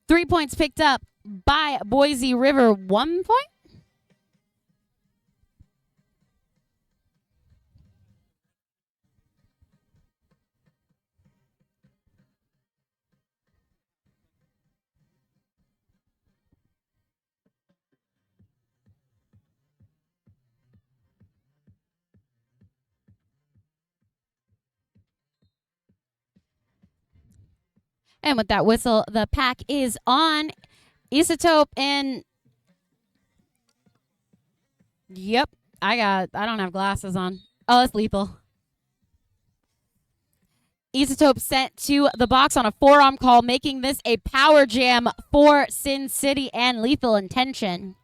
[SPEAKER 1] 3 points picked up by Boise River. 1 point? And with that whistle, the pack is on. Isotope and yep, I don't have glasses on. Oh, it's lethal. Isotope sent to the box on a forearm call, making this a power jam for Sin City and Lethal Intention.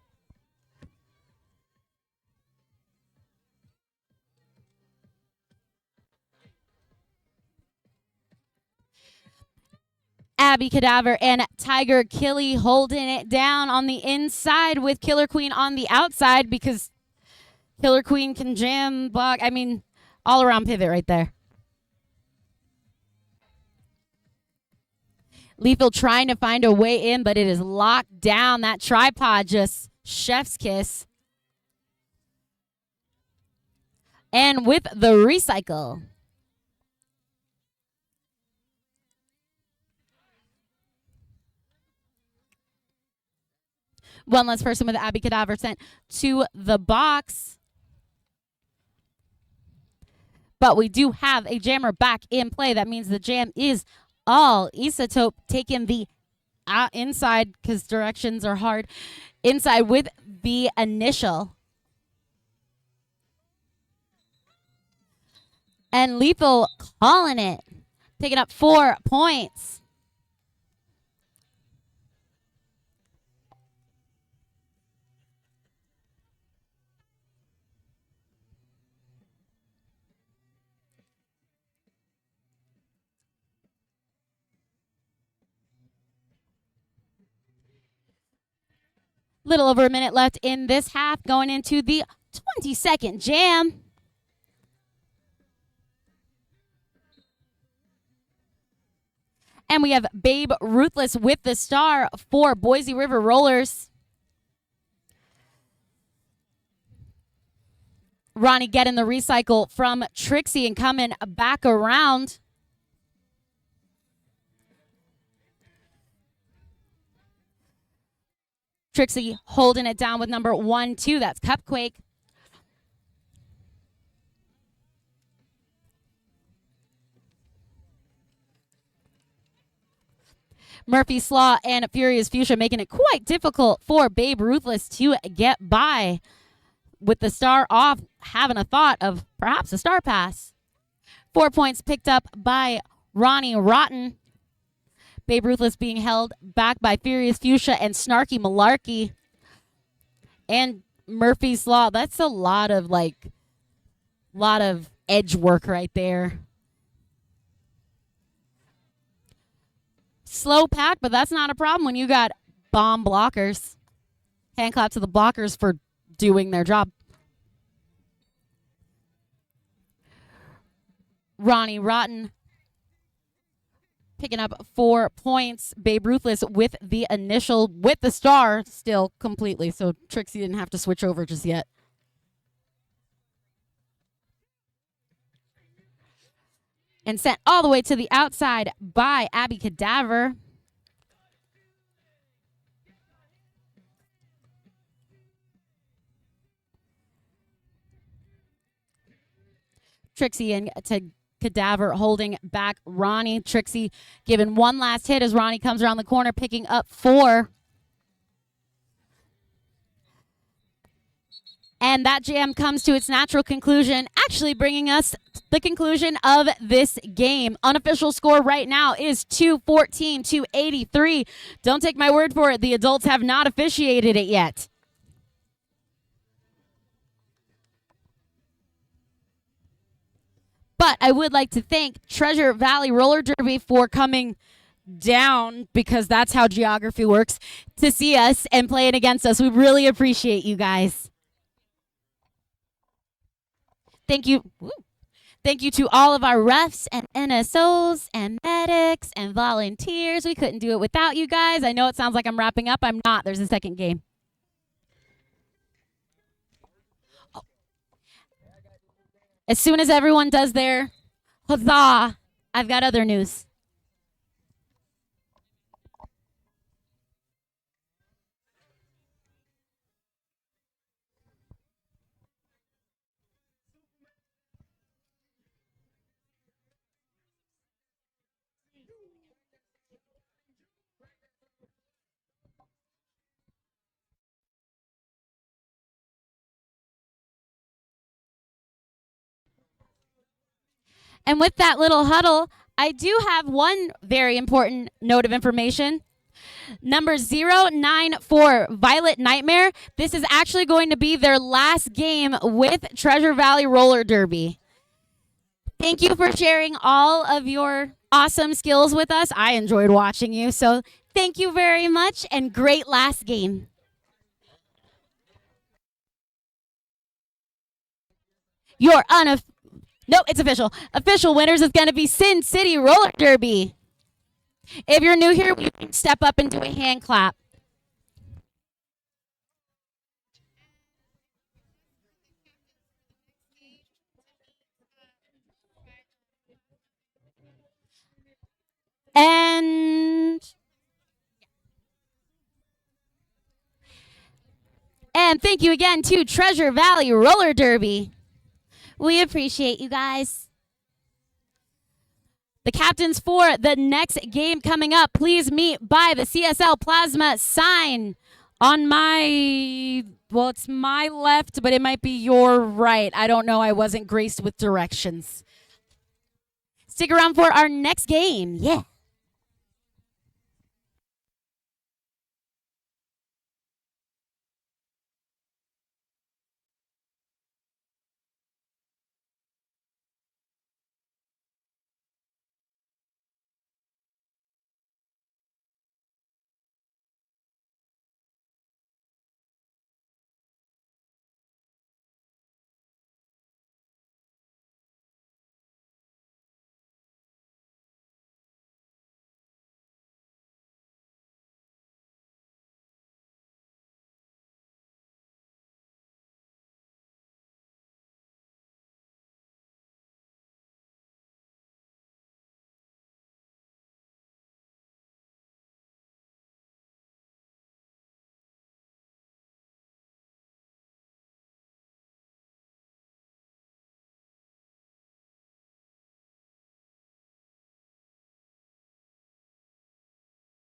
[SPEAKER 1] Abby Cadaver and Tiger Killy holding it down on the inside with Killer Queen on the outside because Killer Queen can jam, block. I mean, all around pivot right there. Lethal trying to find a way in, but it is locked down. That tripod just chef's kiss. And with the recycle. One less person with Abby Cadaver sent to the box. But we do have a jammer back in play. That means the jam is all Isotope taking the inside because directions are hard. Inside with the initial. And Lethal calling it. Taking up 4 points. Little over a minute left in this half, going into the 22nd jam. And we have Babe Ruthless with the star for Boise River Rollers. Ronnie getting the recycle from Trixie and coming back around. Trixie holding it down with number 1, 2. That's Cupquake. Murphy Slaw and Furious Fuchsia making it quite difficult for Babe Ruthless to get by. With the star off, having a thought of perhaps a star pass. 4 points picked up by Ronnie Rotten. Babe Ruthless being held back by Furious Fuchsia and Snarky Malarkey. And Murphy's Law. That's a lot of edge work right there. Slow pack, but that's not a problem when you got bomb blockers. Hand clap to the blockers for doing their job. Ronnie Rotten picking up 4 points. Babe Ruthless with the initial, with the star still completely. So Trixie didn't have to switch over just yet. And sent all the way to the outside by Abby Cadaver. Trixie and to Cadaver holding back Ronnie. Trixie giving one last hit as Ronnie comes around the corner, picking up 4. And that jam comes to its natural conclusion, actually bringing us the conclusion of this game. Unofficial score right now is 214 to 83. Don't take my word for it. The adults have not officiated it yet. But I would like to thank Treasure Valley Roller Derby for coming down, because that's how geography works, to see us and playing against us. We really appreciate you guys. Thank you. Thank you to all of our refs and NSOs and medics and volunteers. We couldn't do it without you guys. I know it sounds like I'm wrapping up. I'm not. There's a second game. Oh. As soon as everyone does their huzzah, I've got other news. And with that little huddle, I do have one very important note of information. Number 094, Violet Nightmare. This is actually going to be their last game with Treasure Valley Roller Derby. Thank you for sharing all of your awesome skills with us. I enjoyed watching you, so thank you very much, and great last game. Your Nope, it's official. Official winners is going to be Sin City Roller Derby. If you're new here, you can step up and do a hand clap. And thank you again to Treasure Valley Roller Derby. We appreciate you guys. The captains for the next game coming up, please meet by the CSL Plasma sign on my, well, it's my left, but it might be your right. I don't know. I wasn't graced with directions. Stick around for our next game. Yeah.